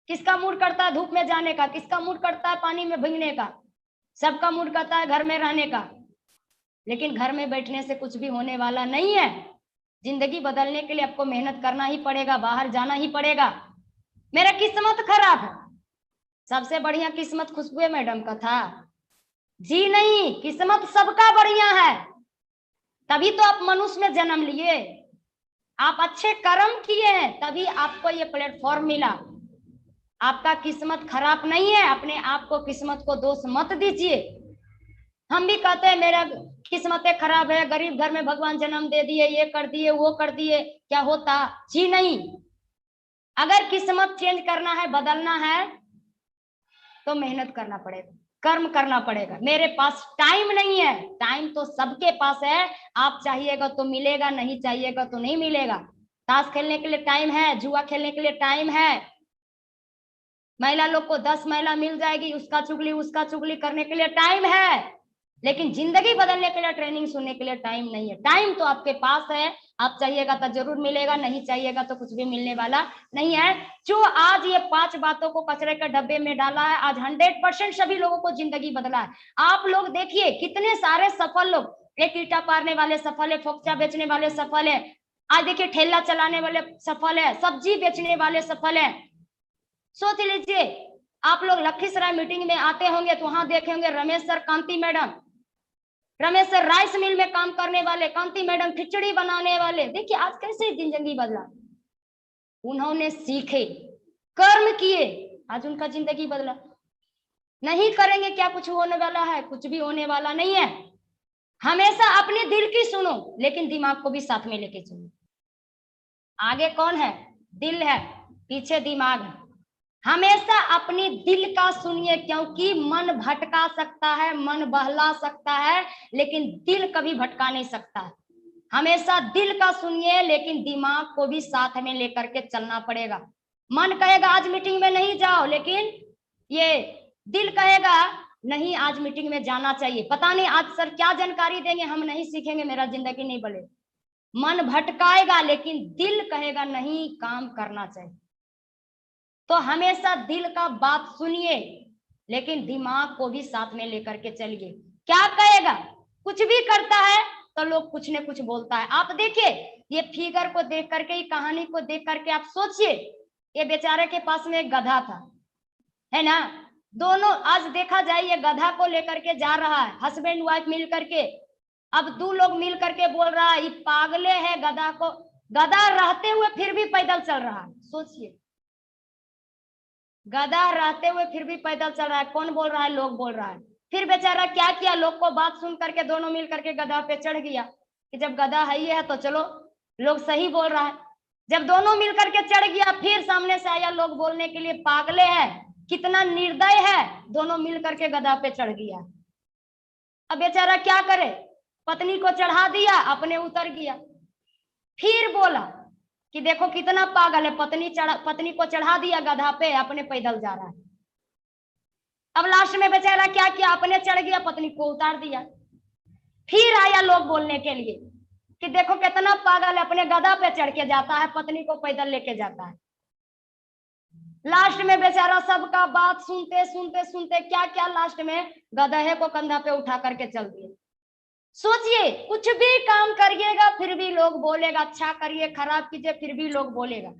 किसका मूड करता है धूप में जाने का? किसका मूड करता है पानी में भीगने का? सबका मूड करता है घर में रहने का। लेकिन घर में बैठने से कुछ भी होने वाला नहीं है। जिंदगी बदलने के लिए आपको मेहनत करना ही पड़ेगा, बाहर जाना ही पड़ेगा। मेरा किस्मत खराब है, सबसे बढ़िया किस्मत खुशबू मैडम का था? जी नहीं, किस्मत सबका बढ़िया है, तभी तो आप मनुष्य में जन्म लिए, आप अच्छे कर्म किए हैं, तभी आपको ये प्लेटफॉर्म मिला। आपका किस्मत खराब नहीं है, अपने आप को किस्मत को दोष मत दीजिए। हम भी कहते हैं मेरा किस्मतें खराब है, गरीब घर में भगवान जन्म दे दिए, ये कर दिए वो कर दिए, क्या होता? जी नहीं, अगर किस्मत चेंज करना है, बदलना है, तो मेहनत करना पड़ेगा, कर्म करना पड़ेगा। मेरे पास टाइम नहीं है, टाइम तो सबके पास है। आप चाहिएगा तो मिलेगा, नहीं चाहिएगा तो नहीं मिलेगा। ताश खेलने के लिए टाइम है, जुआ खेलने के लिए टाइम है। महिला लोग को 10 महिला मिल जाएगी, उसका चुगली करने के लिए टाइम है, लेकिन जिंदगी बदलने के लिए, ट्रेनिंग सुनने के लिए टाइम नहीं है। टाइम तो आपके पास है, आप चाहिएगा तो जरूर मिलेगा, नहीं चाहिएगा तो कुछ भी मिलने वाला नहीं है। जो आज ये 5 बातों को कचरे के डब्बे में डाला है, आज 100% सभी लोगों को जिंदगी बदला है। आप लोग देखिए कितने सारे सफल लोग, एक ईटा पारने वाले सफल है, फोक्चा बेचने वाले सफल है, आज देखिए ठेला चलाने वाले सफल है, सब्जी बेचने वाले सफल है। सोच लीजिए, आप लोग लखीसराय मीटिंग में आते होंगे तो वहां देखे होंगे Ramesh sir, Kanti madam, Ramesh sir rice mill में काम करने वाले, कांति मैडम खिचड़ी बनाने वाले। देखिए आज कैसे जिंदगी बदला, उन्होंने सीखे, कर्म किए, आज उनका जिंदगी बदला। नहीं करेंगे क्या कुछ होने वाला है? कुछ भी होने वाला नहीं है। हमेशा अपने दिल की सुनो, लेकिन दिमाग को भी साथ में लेके चलो। आगे कौन है? दिल है, पीछे दिमाग है। हमेशा अपनी दिल का सुनिए, क्योंकि मन भटका सकता है, मन बहला सकता है, लेकिन दिल कभी भटका नहीं सकता है। हमेशा दिल का सुनिए, लेकिन दिमाग को भी साथ में लेकर के चलना पड़ेगा। मन कहेगा आज मीटिंग में नहीं जाओ, लेकिन ये दिल कहेगा नहीं आज मीटिंग में जाना चाहिए। पता नहीं आज सर क्या जानकारी देंगे, हम नहीं सीखेंगे, मेरा जिंदगी नहीं बने। मन भटकाएगा, लेकिन दिल कहेगा नहीं काम करना चाहिए। तो हमेशा दिल का बात सुनिए, लेकिन दिमाग को भी साथ में लेकर के चलिए। क्या कहेगा? कुछ भी करता है तो लोग कुछ न कुछ बोलता है। आप देखिए, ये फिगर को देख करके, ये कहानी को देख करके आप सोचिए, ये बेचारे के पास में एक गधा था, है ना? दोनों आज देखा जाए, ये गधा को लेकर के जा रहा है, हस्बैंड वाइफ मिल करके। अब 2 लोग मिल करके बोल रहा है ये पागले है, गधा को, गधा रहते हुए फिर भी पैदल चल रहा है। सोचिए, गधा रहते हुए फिर भी पैदल चल रहा है। कौन बोल रहा है? लोग बोल रहा है। फिर बेचारा क्या किया, लोग को बात सुन करके दोनों मिल करके गधा पे चढ़ गया कि जब गधा है ये है तो चलो, लोग सही बोल रहा है। जब दोनों मिल करके चढ़ गया, फिर सामने से आया लोग बोलने के लिए पागले है, कितना निर्दय है, दोनों मिल करके गधा पे चढ़ गया। अब बेचारा क्या करे, पत्नी को चढ़ा दिया, अपने उतर गया। फिर बोला कि देखो कितना पागल है, पत्नी को चढ़ा दिया गधा पे, अपने पैदल जा रहा है। अब लास्ट में बेचारा क्या किया, अपने चढ़ गया, पत्नी को उतार दिया। फिर आया लोग बोलने के लिए कि देखो कितना पागल है, अपने गधा पे चढ़ के जाता है, पत्नी को पैदल लेके जाता है। लास्ट में बेचारा सबका बात सुनते सुनते सुनते क्या क्या, लास्ट में गधे को कंधा पे उठा करके चल दिए। सोचिए, कुछ भी काम करिएगा फिर भी लोग बोलेगा, अच्छा करिए खराब कीजिए फिर भी लोग बोलेगा।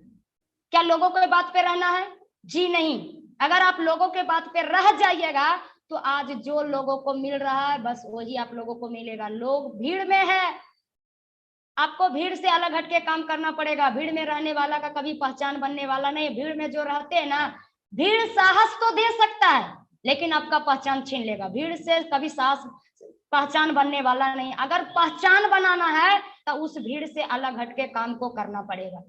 क्या लोगों के बात पे रहना है? जी नहीं। अगर आप लोगों के बात पे रह जाइएगा तो आज जो लोगों को मिल रहा है बस वही आप लोगों को मिलेगा। लोग भीड़ में है, आपको भीड़ से अलग हटके काम करना पड़ेगा। भीड़ में रहने वाला का कभी पहचान बनने वाला नहीं। भीड़ में जो रहते हैं ना, भीड़ साहस तो दे सकता है लेकिन आपका पहचान छीन लेगा। भीड़ से कभी साहस पहचान बनने वाला नहीं। अगर पहचान बनाना है तो उस भीड़ से अलग हटके काम को करना पड़ेगा।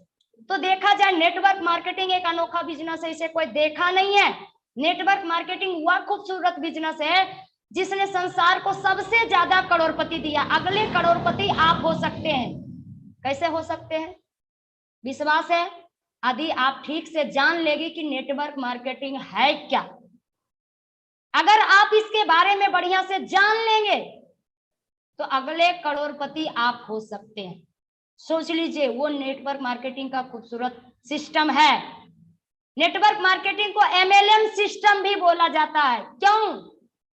तो देखा जाए नेटवर्क मार्केटिंग एक अनोखा बिजनेस है, इसे कोई देखा नहीं है। नेटवर्क मार्केटिंग वह खूबसूरत बिजनेस है जिसने संसार को सबसे ज्यादा करोड़पति दिया। अगले करोड़पति आप हो सकते हैं। कैसे हो सकते हैं? विश्वास है यदि आप ठीक से जान लेगी कि नेटवर्क मार्केटिंग है क्या। अगर आप इसके बारे में बढ़िया से जान लेंगे तो अगले करोड़पति आप हो सकते हैं। सोच लीजिए, वो नेटवर्क मार्केटिंग का खूबसूरत सिस्टम है। नेटवर्क मार्केटिंग को एमएलएम सिस्टम भी बोला जाता है। क्यों?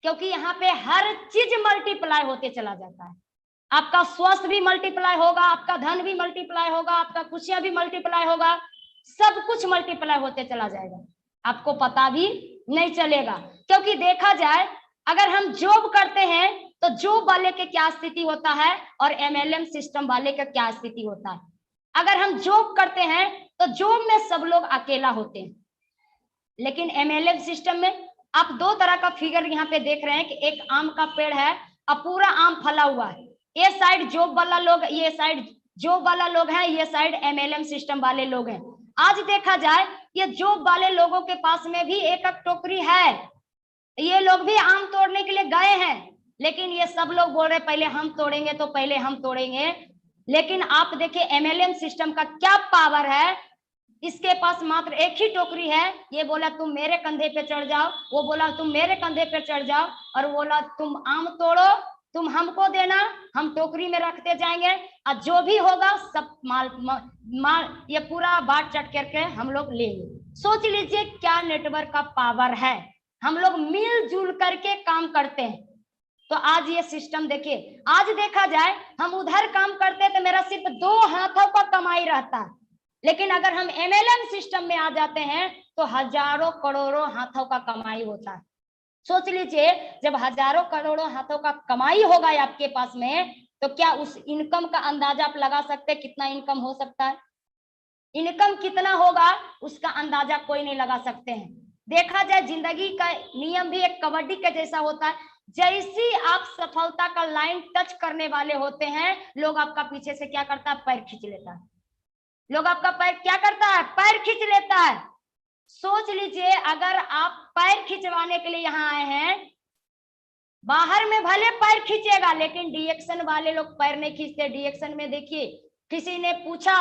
क्योंकि यहाँ पे हर चीज मल्टीप्लाई होते चला जाता है। आपका स्वास्थ्य भी मल्टीप्लाई होगा, आपका धन भी मल्टीप्लाई होगा, आपका खुशियां भी मल्टीप्लाई होगा, सब कुछ मल्टीप्लाई होते चला जाएगा, आपको पता भी नहीं चलेगा। क्योंकि देखा जाए अगर हम जॉब करते हैं तो जॉब वाले के क्या स्थिति होता है और एमएलएम सिस्टम वाले का क्या स्थिति होता है। अगर हम जॉब करते हैं तो जॉब में सब लोग अकेला होते हैं, लेकिन एमएलएम सिस्टम में आप दो तरह का फिगर यहाँ पे देख रहे हैं कि एक आम का पेड़ है और पूरा आम फला हुआ है। ये साइड जॉब वाला लोग, ये साइड जॉब वाला लोग हैं, ये साइड एमएलएम सिस्टम वाले लोग हैं। आज देखा जाए ये जॉब वाले लोगों के पास में भी एक टोकरी है, ये लोग भी आम तोड़ने के लिए गए हैं, लेकिन ये सब लोग बोल रहे पहले हम तोड़ेंगे तो पहले हम तोड़ेंगे। लेकिन आप देखिए एमएलएम सिस्टम का क्या पावर है। इसके पास मात्र एक ही टोकरी है। ये बोला तुम मेरे कंधे पे चढ़ जाओ, वो बोला तुम मेरे कंधे पे चढ़ जाओ, और बोला तुम आम तोड़ो, तुम हमको देना, हम टोकरी में रखते जाएंगे और जो भी होगा सब माल ये पूरा बाट चट करके हम लोग लेंगे। सोच लीजिए क्या नेटवर्क का पावर है। हम लोग मिलजुल करके काम करते हैं। तो आज ये सिस्टम देखिए, आज देखा जाए हम उधर काम करते तो मेरा सिर्फ 2 हाथों का कमाई रहता है, लेकिन अगर हम एमएलएम सिस्टम में आ जाते हैं तो हजारों करोड़ों हाथों का कमाई होता है। सोच लीजिए जब हजारों करोड़ों हाथों का कमाई होगा आपके पास में, तो क्या उस इनकम का अंदाजा आप लगा सकते हैं कितना इनकम हो सकता है? इनकम कितना होगा उसका अंदाजा कोई नहीं लगा सकते हैं। देखा जाए जिंदगी का नियम भी एक कबड्डी के जैसा होता है। जैसी आप सफलता का लाइन टच करने वाले होते हैं, लोग आपका पीछे से क्या करता है? पैर खींच लेता है। लोग आपका पैर क्या करता है? पैर खींच लेता है। सोच लीजिए अगर आप पैर खिंचवाने के लिए यहाँ आए हैं, बाहर में भले पैर खींचेगा लेकिन डिएक्शन वाले लोग पैर नहीं खींचते। डिएक्शन में देखिए किसी ने पूछा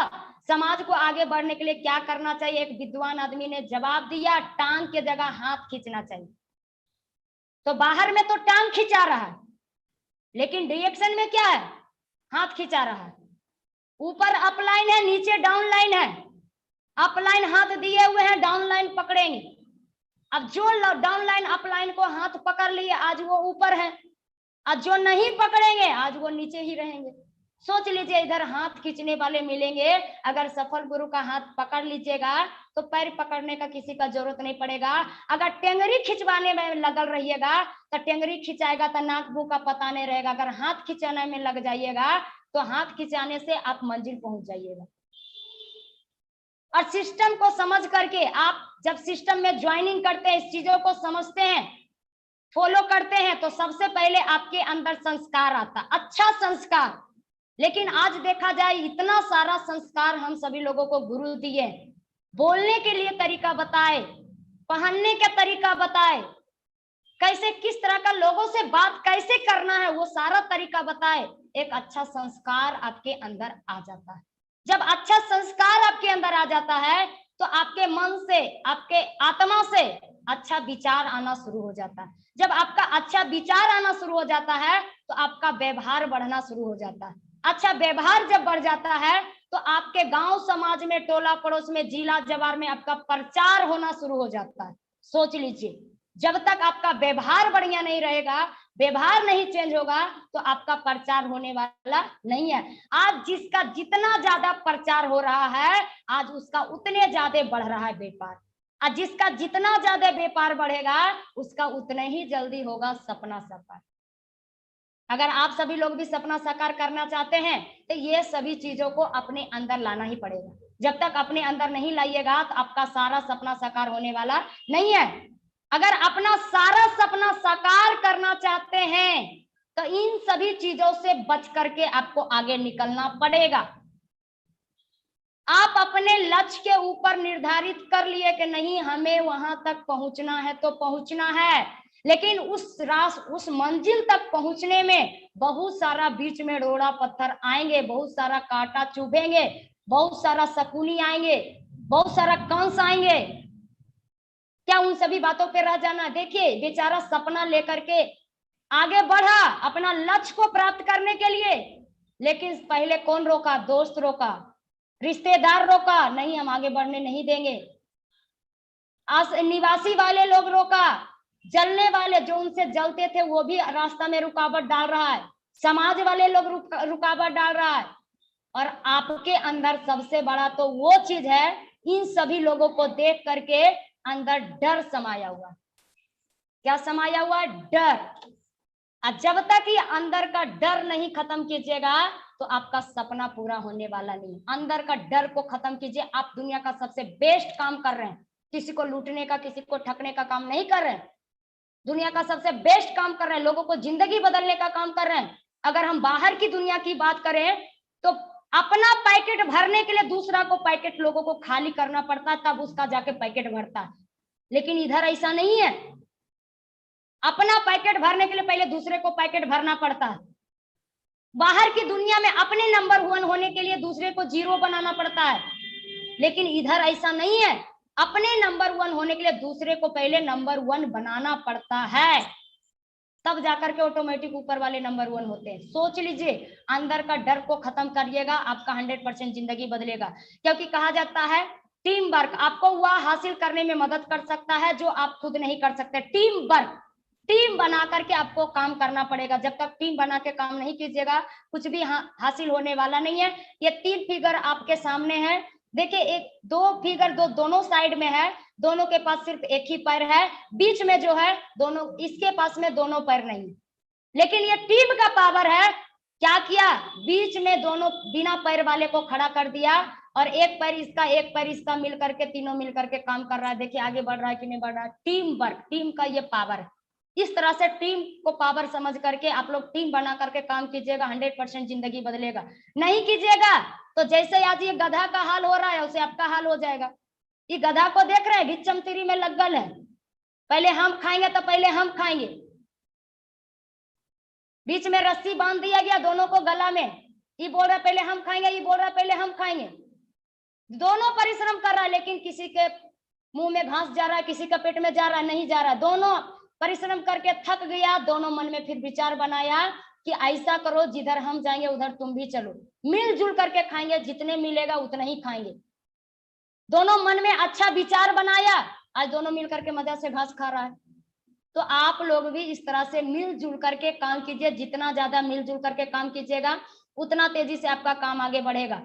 समाज को आगे बढ़ने के लिए क्या करना चाहिए, एक विद्वान आदमी ने जवाब दिया टांग के जगह हाथ खींचना चाहिए। तो बाहर में तो टांग खिंचा रहा है, लेकिन डिएक्शन में क्या है? हाथ खिंचा रहा है। ऊपर अप लाइन है, नीचे डाउन लाइन है। अप लाइन हाथ दिए हुए हैं, डाउन लाइन पकड़ेंगे। अब जो डाउन लाइन अप लाइन को हाथ पकड़ लिए आज वो ऊपर है, और जो नहीं पकड़ेंगे आज वो नीचे ही रहेंगे। सोच लीजिए इधर हाथ खींचने वाले मिलेंगे, अगर सफल गुरु का हाथ पकड़ लीजिएगा तो पैर पकड़ने का किसी का जरूरत नहीं पड़ेगा। अगर टेंगरी खिंचवाने में लगल रहिएगा तो टेंगरी खिंचाएगा तो नाक मुंह का पता नहीं रहेगा। अगर हाथ खिंचाने में लग जाइएगा तो हाथ खिंचाने से आप मंजिल पहुंच जाइएगा। और सिस्टम को समझ करके आप जब सिस्टम में ज्वाइनिंग करते हैं, इस चीजों को समझते हैं, फॉलो करते हैं, तो सबसे पहले आपके अंदर संस्कार आता, अच्छा संस्कार। लेकिन आज देखा जाए इतना सारा संस्कार हम सभी लोगों को गुरु दिए, बोलने के लिए तरीका बताए, पहनने का तरीका बताए, कैसे किस तरह का लोगों से बात कैसे करना है वो सारा तरीका बताए। एक अच्छा संस्कार आपके अंदर आ जाता है। जब अच्छा संस्कार आपके अंदर आ जाता है तो आपके मन से, आपके आत्मा से अच्छा विचार आना शुरू हो जाता है। जब आपका अच्छा विचार आना शुरू हो जाता है तो आपका व्यवहार बढ़ना शुरू हो जाता है। अच्छा व्यवहार जब बढ़ जाता है तो आपके गांव समाज में, टोला पड़ोस में, जिला जवार में आपका प्रचार होना शुरू हो जाता है। सोच लीजिए जब तक आपका व्यवहार बढ़िया नहीं रहेगा व्यवहार नहीं चेंज होगा तो आपका प्रचार होने वाला नहीं है। आज जिसका जितना ज्यादा प्रचार हो रहा है, आज उसका उतने ज्यादा बढ़ रहा है व्यापार। आज जिसका जितना ज्यादा व्यापार बढ़ेगा, उसका उतना ही जल्दी होगा सपना साकार। अगर आप सभी लोग भी सपना साकार करना चाहते हैं तो ये सभी चीजों को अपने अंदर लाना ही पड़ेगा। जब तक अपने अंदर नहीं लाइएगा तो आपका सारा सपना साकार होने वाला नहीं है। अगर अपना सारा सपना साकार करना चाहते हैं तो इन सभी चीजों से बच करके आपको आगे निकलना पड़ेगा। आप अपने लक्ष्य के ऊपर निर्धारित कर लिए कि नहीं, हमें वहां तक पहुंचना है तो पहुंचना है, लेकिन उस मंजिल तक पहुंचने में बहुत सारा बीच में रोड़ा पत्थर आएंगे, बहुत सारा कांटा चुभेंगे, बहुत सारा शकुनी आएंगे, बहुत सारा कंस आएंगे। क्या उन सभी बातों पे रह जाना? देखिए बेचारा सपना लेकर के आगे बढ़ा अपना लक्ष्य को प्राप्त करने के लिए, लेकिन पहले कौन रोका? दोस्त रोका, रिश्तेदार रोका, नहीं हम आगे बढ़ने नहीं देंगे। निवासी वाले लोग रोका, जलने वाले जो उनसे जलते थे वो भी रास्ता में रुकावट डाल रहा है, समाज वाले लोग रुकावट डाल रहा है। और आपके अंदर सबसे बड़ा तो वो चीज है, इन सभी लोगों को देख करके अंदर डर समाया हुआ। क्या समाया हुआ है? डर। जब तक ये अंदर का डर नहीं खत्म कीजिएगा तो आपका सपना पूरा होने वाला नहीं। अंदर का डर को खत्म कीजिए। आप दुनिया का सबसे बेस्ट काम कर रहे हैं, किसी को लूटने का, किसी को ठगने का काम नहीं कर रहे हैं। दुनिया का सबसे बेस्ट काम कर रहे हैं, लोगों को जिंदगी बदलने का काम कर रहे हैं। अगर हम बाहर की दुनिया की बात करें तो अपना पैकेट भरने के लिए दूसरा को पैकेट लोगों को खाली करना पड़ता है, तब उसका जाके पैकेट भरता है। लेकिन इधर ऐसा नहीं है, अपना पैकेट भरने के लिए पहले दूसरे को पैकेट भरना पड़ता है। बाहर की दुनिया में अपने नंबर 1 होने के लिए दूसरे को 0 बनाना पड़ता है, लेकिन इधर ऐसा नहीं है। अपने नंबर 1 होने के लिए दूसरे को पहले नंबर 1 बनाना पड़ता है, तब जाकर के ऑटोमेटिक ऊपर वाले नंबर 1 होते हैं। सोच लीजिए, अंदर का डर को खत्म करिएगा, आपका 100% जिंदगी बदलेगा। क्योंकि कहा जाता है टीम वर्क आपको वह हासिल करने में मदद कर सकता है जो आप खुद नहीं कर सकते। टीम वर्क, टीम बना करके आपको काम करना पड़ेगा। जब तक टीम बना के काम नहीं कीजिएगा कुछ भी हासिल होने वाला नहीं है। ये 3 फिगर आपके सामने है, देखिए, एक 2 फिगर दोनों साइड में है, दोनों के पास सिर्फ एक ही पैर है, बीच में जो है दोनों, इसके पास में दोनों पैर नहीं, लेकिन ये टीम का पावर है। क्या किया? बीच में दोनों बिना पैर वाले को खड़ा कर दिया और एक पैर इसका एक पैर इसका मिल करके, तीनों मिल करके काम कर रहा है। देखिए आगे बढ़ रहा है कि नहीं बढ़ रहा है। टीम वर्क, टीम का ये पावर है। इस तरह से टीम को पावर समझ करके आप लोग टीम बना करके काम कीजिएगा, 100% जिंदगी बदलेगा। नहीं कीजिएगा तो जैसे आज ये गधा का हाल हो रहा है उसे आपका हाल हो जाएगा। ये गधा को देख रहे हैं, भिक्षम तिरी में लगल है, पहले हम खाएंगे तो पहले हम खाएंगे। बीच में रस्सी बांध दिया गया दोनों को गला में, ये बोल रहा है पहले हम खाएंगे, ये बोल रहा है पहले हम खाएंगे। दोनों परिश्रम कर रहा है, लेकिन किसी के मुंह में घास जा रहा है, किसी का पेट में जा रहा है, नहीं जा रहा है। दोनों परिश्रम करके थक गया, दोनों मन में फिर विचार बनाया कि ऐसा करो, जिधर हम जाएंगे उधर तुम भी चलो, मिलजुल करके खाएंगे, जितने मिलेगा उतना ही खाएंगे। दोनों मन में अच्छा विचार बनाया, आज दोनों मिल करके मजा से घास खा रहा है। तो आप लोग भी इस तरह से मिलजुल करके काम कीजिए। जितना ज्यादा मिलजुल करके काम कीजिएगा उतना तेजी से आपका काम आगे बढ़ेगा।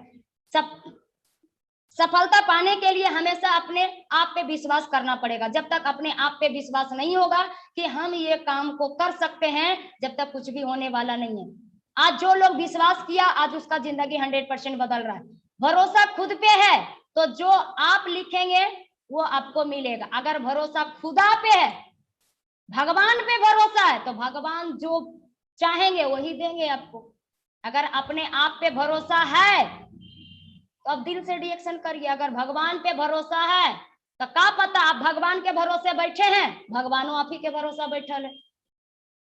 सफलता पाने के लिए हमेशा अपने आप पे विश्वास करना पड़ेगा। जब तक अपने आप पे विश्वास नहीं होगा कि हम ये काम को कर सकते हैं, जब तक कुछ भी होने वाला नहीं है। आज जो लोग विश्वास किया, आज उसका जिंदगी 100% बदल रहा है। भरोसा खुद पे है तो जो आप लिखेंगे वो आपको मिलेगा। अगर भरोसा खुदा पे है, भगवान पे भरोसा है, तो भगवान जो चाहेंगे वही देंगे आपको। अगर अपने आप पे भरोसा है तो अब दिल से रिएक्शन करिए। अगर भगवान पे भरोसा है तो क्या पता आप भगवान के भरोसे बैठे हैं, भगवानों आप ही के भरोसा बैठल है।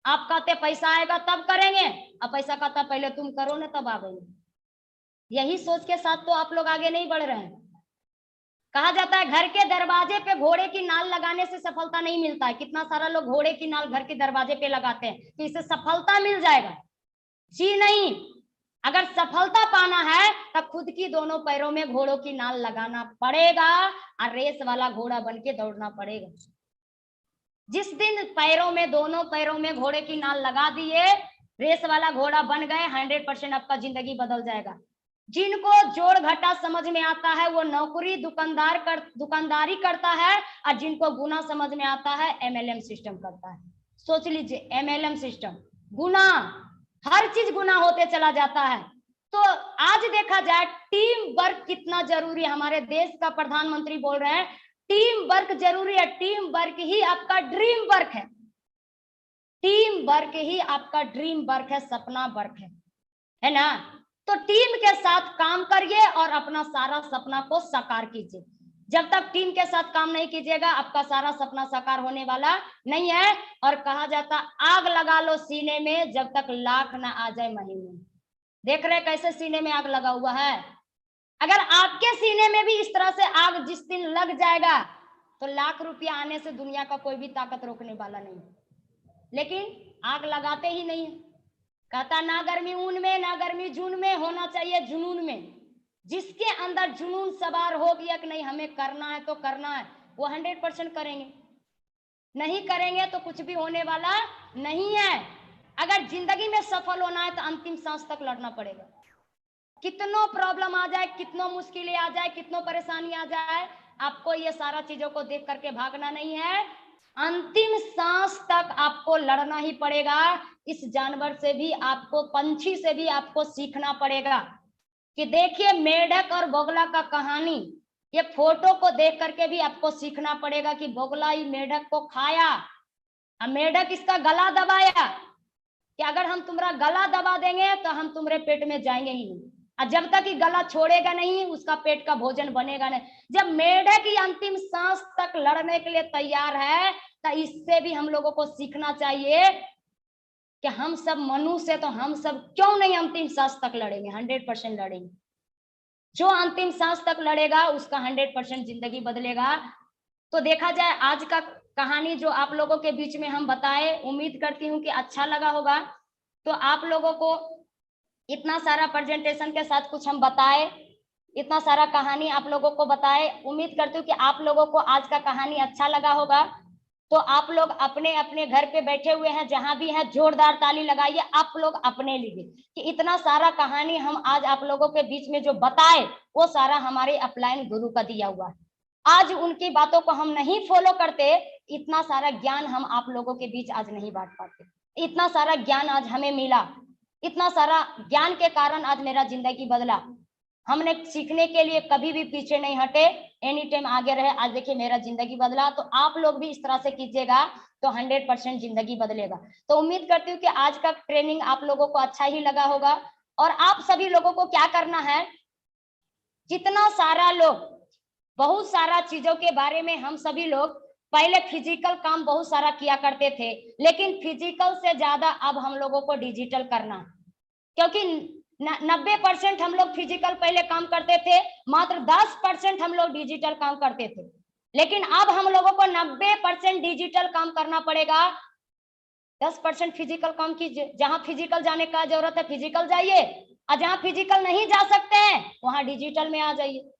आप कहते पैसा आएगा तब करेंगे, अब पैसा कहता पहले तुम करो ना तब आएंगे। यही सोच के साथ तो आप लोग आगे नहीं बढ़ रहे हैं। कहा जाता है घर के दरवाजे पे घोड़े की नाल लगाने से सफलता नहीं मिलता है। कितना सारा लोग घोड़े की नाल घर के दरवाजे पे लगाते हैं कि इससे सफलता मिल जाएगा। जी नहीं, अगर सफलता पाना है तो खुद की दोनों पैरों में घोड़ों की नाल लगाना पड़ेगा और रेस वाला घोड़ा बन के दौड़ना पड़ेगा। जिस दिन पैरों में, दोनों पैरों में घोड़े की नाल लगा दिए, रेस वाला घोड़ा बन गए, 100% आपका जिंदगी बदल जाएगा। जिनको जोड़ घटा समझ में आता है वो नौकरी दुकानदारी करता है, और जिनको गुना समझ में आता है MLM सिस्टम करता है। सोच लीजिए, MLM सिस्टम, गुना, हर चीज गुना होते चला जाता है। तो आज देखा जाए टीम वर्क कितना जरूरी है। हमारे देश का प्रधानमंत्री बोल रहे हैं टीम वर्क जरूरी है। टीम वर्क ही आपका ड्रीम वर्क है। टीम वर्क ही आपका ड्रीम वर्क है, सपना वर्क है ना। तो टीम के साथ काम करिए और अपना सारा सपना को साकार कीजिए। जब तक टीम के साथ काम नहीं कीजिएगा आपका सारा सपना साकार होने वाला नहीं है। और कहा जाता आग लगा लो सीने में जब तक लाख ना आ जाए महीने। देख रहे कैसे सीने में आग लगा हुआ है। अगर आपके सीने में भी इस तरह से आग जिस दिन लग जाएगा तो लाख रुपया आने से दुनिया का कोई भी ताकत रोकने वाला नहीं। लेकिन आग लगाते ही नहीं। कहता ना गर्मी ऊन में, ना गर्मी जून में, होना चाहिए जुनून में। जिसके अंदर जुनून सवार हो गया कि नहीं हमें करना है तो करना है, वो 100% करेंगे। नहीं करेंगे तो कुछ भी होने वाला नहीं है। अगर जिंदगी में सफल होना है तो अंतिम सांस तक लड़ना पड़ेगा। कितनों प्रॉब्लम आ जाए, कितनों मुश्किलें आ जाए, कितनों परेशानी आ जाए, आपको ये सारा चीजों को देख करके भागना नहीं है। अंतिम सांस तक आपको लड़ना ही पड़ेगा। इस जानवर से भी आपको, पंछी से भी आपको सीखना पड़ेगा कि देखिए मेढक और बोगला का कहानी, ये फोटो को देख करके भी आपको सीखना पड़ेगा कि बोगला ही मेढक को खाया और मेढक इसका गला दबाया कि अगर हम तुम्हारा गला दबा देंगे तो हम तुम्हारे पेट में जाएंगे ही नहीं, और जब तक ये गला छोड़ेगा नहीं उसका पेट का भोजन बनेगा नहीं। जब मेढक की अंतिम सांस तक लड़ने के लिए तैयार है तो इससे भी हम लोगों को सीखना चाहिए कि हम सब मनुष्य, तो हम सब क्यों नहीं अंतिम सांस तक लड़ेंगे, 100% लड़ेंगे। जो अंतिम सांस तक लड़ेगा उसका 100% जिंदगी बदलेगा। तो देखा जाए आज का कहानी जो आप लोगों के बीच में हम बताए, उम्मीद करती हूँ कि अच्छा लगा होगा। तो आप लोगों को इतना सारा प्रेजेंटेशन के साथ कुछ हम बताए, इतना सारा कहानी आप लोगों को बताए, उम्मीद करती हूँ कि आप लोगों को आज का कहानी अच्छा लगा होगा। तो आप लोग अपने अपने घर पे बैठे हुए हैं जहां भी हैं, जोरदार ताली लगाइए आप लोग अपने लिए कि इतना सारा कहानी हम आज आप लोगों के बीच में जो बताए वो सारा हमारे अपलाइन गुरु का दिया हुआ है। आज उनकी बातों को हम नहीं फॉलो करते, इतना सारा ज्ञान हम आप लोगों के बीच आज नहीं बांट पाते। इतना सारा ज्ञान आज हमें मिला, इतना सारा ज्ञान के कारण आज मेरा जिंदगी बदला। हमने सीखने के लिए कभी भी पीछे नहीं हटे, एनी टाइम आगे रहे। आज देखिए मेरा जिंदगी बदला, तो आप लोग भी इस तरह से कीजिएगा तो 100% जिंदगी बदलेगा। तो उम्मीद करती हूँ कि आज का ट्रेनिंग आप लोगों को अच्छा ही लगा होगा। और आप सभी लोगों को क्या करना है, जितना सारा लोग, बहुत सारा चीजों के बारे में हम सभी लोग पहले फिजिकल काम बहुत सारा किया करते थे, लेकिन फिजिकल से ज्यादा अब हम लोगों को डिजिटल करना, क्योंकि 90% हम लोग फिजिकल पहले काम करते थे, मात्र 10% हम लोग डिजिटल काम करते थे। लेकिन अब हम लोगों को 90% डिजिटल काम करना पड़ेगा। 10% फिजिकल काम कीजिए। जहां फिजिकल जाने का जरूरत है फिजिकल जाइए, और जहां फिजिकल नहीं जा सकते हैं वहां डिजिटल में आ जाइए।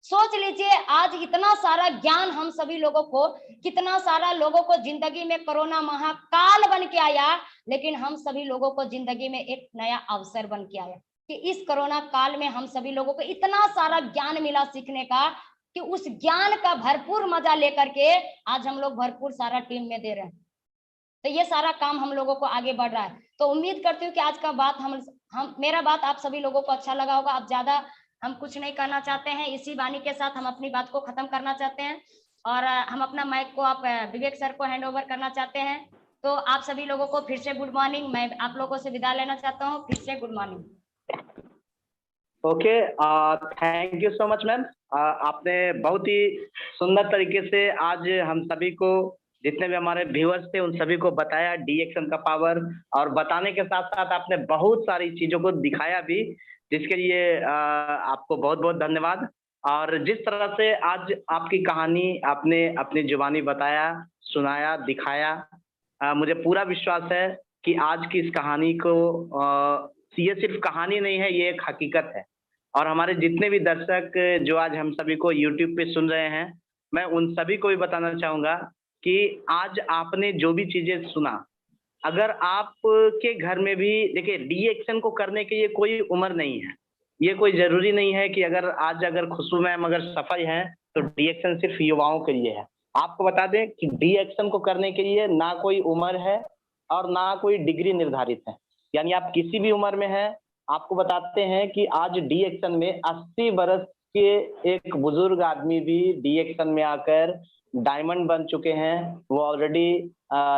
सोच लीजिए आज इतना सारा ज्ञान हम सभी लोगों को, कितना सारा लोगों को जिंदगी में कोरोना महाकाल बन के आया, लेकिन हम सभी लोगों को जिंदगी में एक नया अवसर बन के आया कि इस कोरोना काल में हम सभी लोगों को इतना सारा ज्ञान मिला सीखने का कि उस ज्ञान का भरपूर मजा लेकर के आज हम लोग भरपूर सारा टीम में दे रहे हैं। तो ये सारा काम हम लोगों को आगे बढ़ रहा है। तो उम्मीद करती हूँ कि आज का बात हम मेरा बात आप सभी लोगों को अच्छा लगा होगा। अब ज्यादा हम कुछ नहीं करना चाहते हैं, इसी वाणी के साथ हम अपनी बात को खत्म करना चाहते हैं और हम अपना माइक को आप विवेक सर को हैंड ओवर करना चाहते हैं। तो आप सभी लोगों को फिर से गुड मॉर्निंग। मैं आप लोगों से विदा लेना चाहता हूँ, फिर से good morning. Okay, thank you so much ma'am. आपने बहुत ही सुंदर तरीके से आज हम सभी को, जितने भी हमारे व्यूअर्स थे उन सभी को बताया डीएक्शन का पावर, और बताने के साथ साथ आपने बहुत सारी चीजों को दिखाया भी, जिसके लिए आपको बहुत बहुत धन्यवाद। और जिस तरह से आज आपकी कहानी आपने अपनी जुबानी बताया, सुनाया, दिखाया, मुझे पूरा विश्वास है कि आज की इस कहानी को ये सिर्फ कहानी नहीं है, ये एक हकीकत है। और हमारे जितने भी दर्शक जो आज हम सभी को यूट्यूब पे सुन रहे हैं, मैं उन सभी को भी बताना चाहूंगा कि आज आपने जो भी चीजें सुना, अगर आपके घर में भी देखिए, डी एक्शन को करने के लिए कोई उम्र नहीं है। ये कोई जरूरी नहीं है कि अगर खुशबू मैम अगर सफल हैं तो डी एक्शन सिर्फ युवाओं के लिए है। आपको बता दें कि डी एक्शन को करने के लिए ना कोई उम्र है और ना कोई डिग्री निर्धारित है, यानी आप किसी भी उम्र में हैं। आपको बताते हैं कि आज डी एक्शन में 80 वर्ष के एक बुजुर्ग आदमी भी डी एक्शन में आकर डायमंड बन चुके हैं। वो ऑलरेडी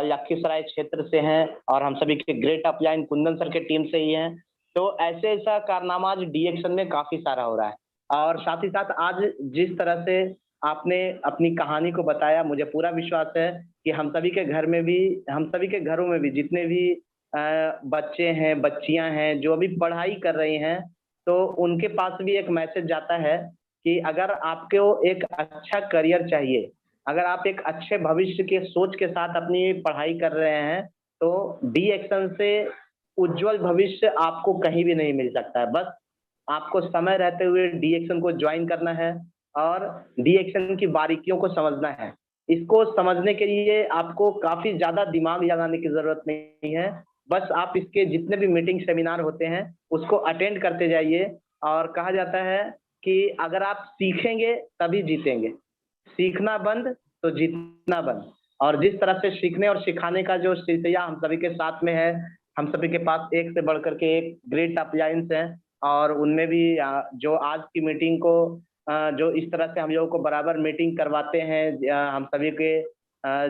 लखीसराय क्षेत्र से हैं और हम सभी के ग्रेट अपलाइन कुंदन सर के टीम से ही हैं। तो ऐसा कारनामा आज डी एक्शन में काफी सारा हो रहा है। और साथ ही साथ आज जिस तरह से आपने अपनी कहानी को बताया, मुझे पूरा विश्वास है कि हम सभी के घरों में भी जितने भी बच्चे हैं, बच्चियां हैं जो अभी पढ़ाई कर रही हैं, तो उनके पास भी एक मैसेज जाता है कि अगर आपको एक अच्छा करियर चाहिए, अगर आप एक अच्छे भविष्य के सोच के साथ अपनी पढ़ाई कर रहे हैं, तो डी एक्शन से उज्जवल भविष्य आपको कहीं भी नहीं मिल सकता है। बस आपको समय रहते हुए डी एक्शन को ज्वाइन करना है और डी एक्शन की बारीकियों को समझना है। इसको समझने के लिए आपको काफी ज्यादा दिमाग लगाने की जरूरत नहीं है। बस आप इसके जितने भी मीटिंग सेमिनार होते हैं उसको अटेंड करते जाइए। और कहा जाता है कि अगर आप सीखेंगे तभी जीतेंगे, सीखना बंद तो जीतना बंद। और जिस तरह से सीखने और सिखाने का जो सिलसिला हम सभी के साथ में है, हम सभी के पास एक से बढ़कर के एक ग्रेट अपलायंस है। और उनमें भी जो आज की मीटिंग को जो इस तरह से हम लोगों को बराबर मीटिंग करवाते हैं, हम सभी के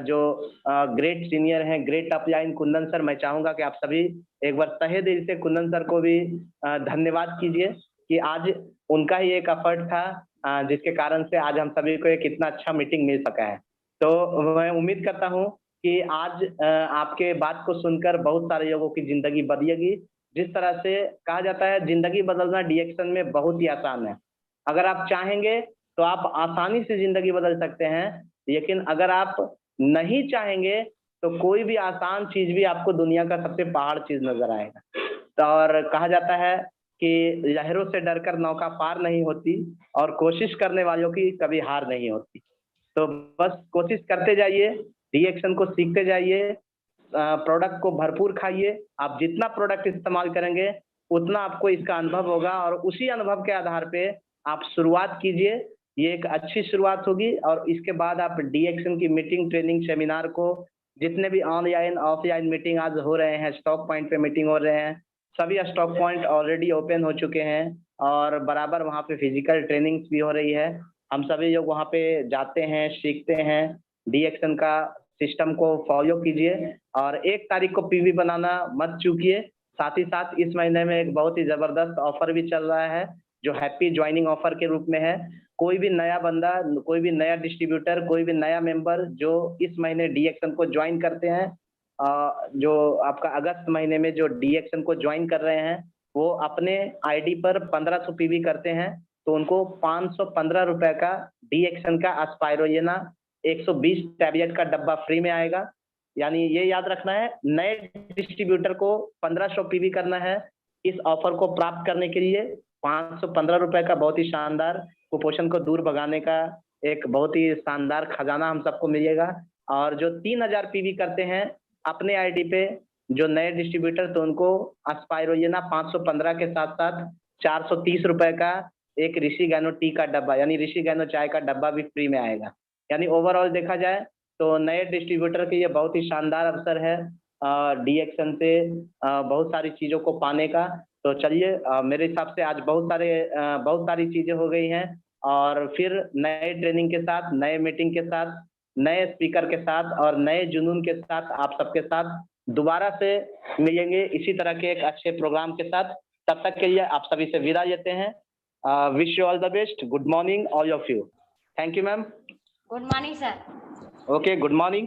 जो ग्रेट सीनियर हैं, ग्रेट अपलाइन कुंदन सर, मैं चाहूंगा कि आप सभी एक बार तहे दिल से कुंदन सर को भी धन्यवाद कीजिए कि आज उनका ही एक एफर्ट था जिसके कारण से आज हम सभी को एक इतना अच्छा मीटिंग मिल सका है। तो मैं उम्मीद करता हूँ कि आज आपके बात को सुनकर बहुत सारे लोगों की जिंदगी बदलेगी। जिस तरह से कहा जाता है जिंदगी बदलना डी एक्शन में बहुत ही आसान है। अगर आप चाहेंगे तो आप आसानी से जिंदगी बदल सकते हैं, लेकिन अगर आप नहीं चाहेंगे तो कोई भी आसान चीज भी आपको दुनिया का सबसे पहाड़ चीज नजर आएगा। तो और कहा जाता है कि लहरों से डरकर नौका पार नहीं होती और कोशिश करने वालों की कभी हार नहीं होती। तो बस कोशिश करते जाइए, डी एक्शन को सीखते जाइए, प्रोडक्ट को भरपूर खाइए। आप जितना प्रोडक्ट इस्तेमाल करेंगे उतना आपको इसका अनुभव होगा और उसी अनुभव के आधार पे आप शुरुआत कीजिए। ये एक अच्छी शुरुआत होगी और इसके बाद आप डी एक्शन की मीटिंग, ट्रेनिंग, सेमिनार को जितने भी ऑनलाइन ऑफलाइन मीटिंग आज हो रहे हैं, स्टॉक पॉइंट पे मीटिंग हो रहे हैं, सभी स्टॉक पॉइंट ऑलरेडी ओपन हो चुके हैं और बराबर वहाँ पे फिजिकल ट्रेनिंग्स भी हो रही है। हम सभी लोग वहाँ पे जाते हैं, सीखते हैं। डी एक्शन का सिस्टम को फॉलो कीजिए और 1 तारीख को पीवी बनाना मत चूकिए। साथ ही साथ इस महीने में एक बहुत ही जबरदस्त ऑफर भी चल रहा है जो हैप्पी ज्वाइनिंग ऑफर के रूप में है। कोई भी नया बंदा, कोई भी नया डिस्ट्रीब्यूटर, कोई भी नया मेंबर जो इस महीने डी एक्शन को ज्वाइन करते हैं, जो आपका अगस्त महीने में जो डी एक्शन को ज्वाइन कर रहे हैं, वो अपने आईडी पर 1500 पीवी करते हैं तो उनको 515 रुपए का डी एक्शन का एस्पायरोजेना 120 टैबलेट का डब्बा फ्री में आएगा। यानी ये याद रखना है, नए डिस्ट्रीब्यूटर को 1500 पीवी करना है। इस ऑफर को प्राप्त करने के लिए 515 रुपए का बहुत ही शानदार, कुपोषण को दूर भगाने का एक बहुत ही शानदार खजाना हम सबको मिलेगा। और जो 3000 पीवी करते हैं अपने आईडी पे, जो नए डिस्ट्रीब्यूटर, तो उनको एस्पायरोजेना 515 के साथ साथ 430 रुपए का एक ऋषि गैनो टी का डब्बा यानी ऋषि गैनो चाय का डब्बा भी फ्री में आएगा। यानी ओवरऑल देखा जाए तो नए डिस्ट्रीब्यूटर के लिए बहुत ही शानदार अवसर है डी एक्शन से बहुत सारी चीजों को पाने का। तो चलिए, मेरे हिसाब से आज बहुत सारी चीजें हो गई हैं और फिर नए ट्रेनिंग के साथ, नए मीटिंग के साथ, नए स्पीकर के साथ और नए जुनून के साथ आप सबके साथ दोबारा से मिलेंगे इसी तरह के एक अच्छे प्रोग्राम के साथ। तब तक के लिए आप सभी से विदा लेते हैं। Wish you all the best. Good morning all of you. Thank you ma'am. Good morning sir. Okay, good morning.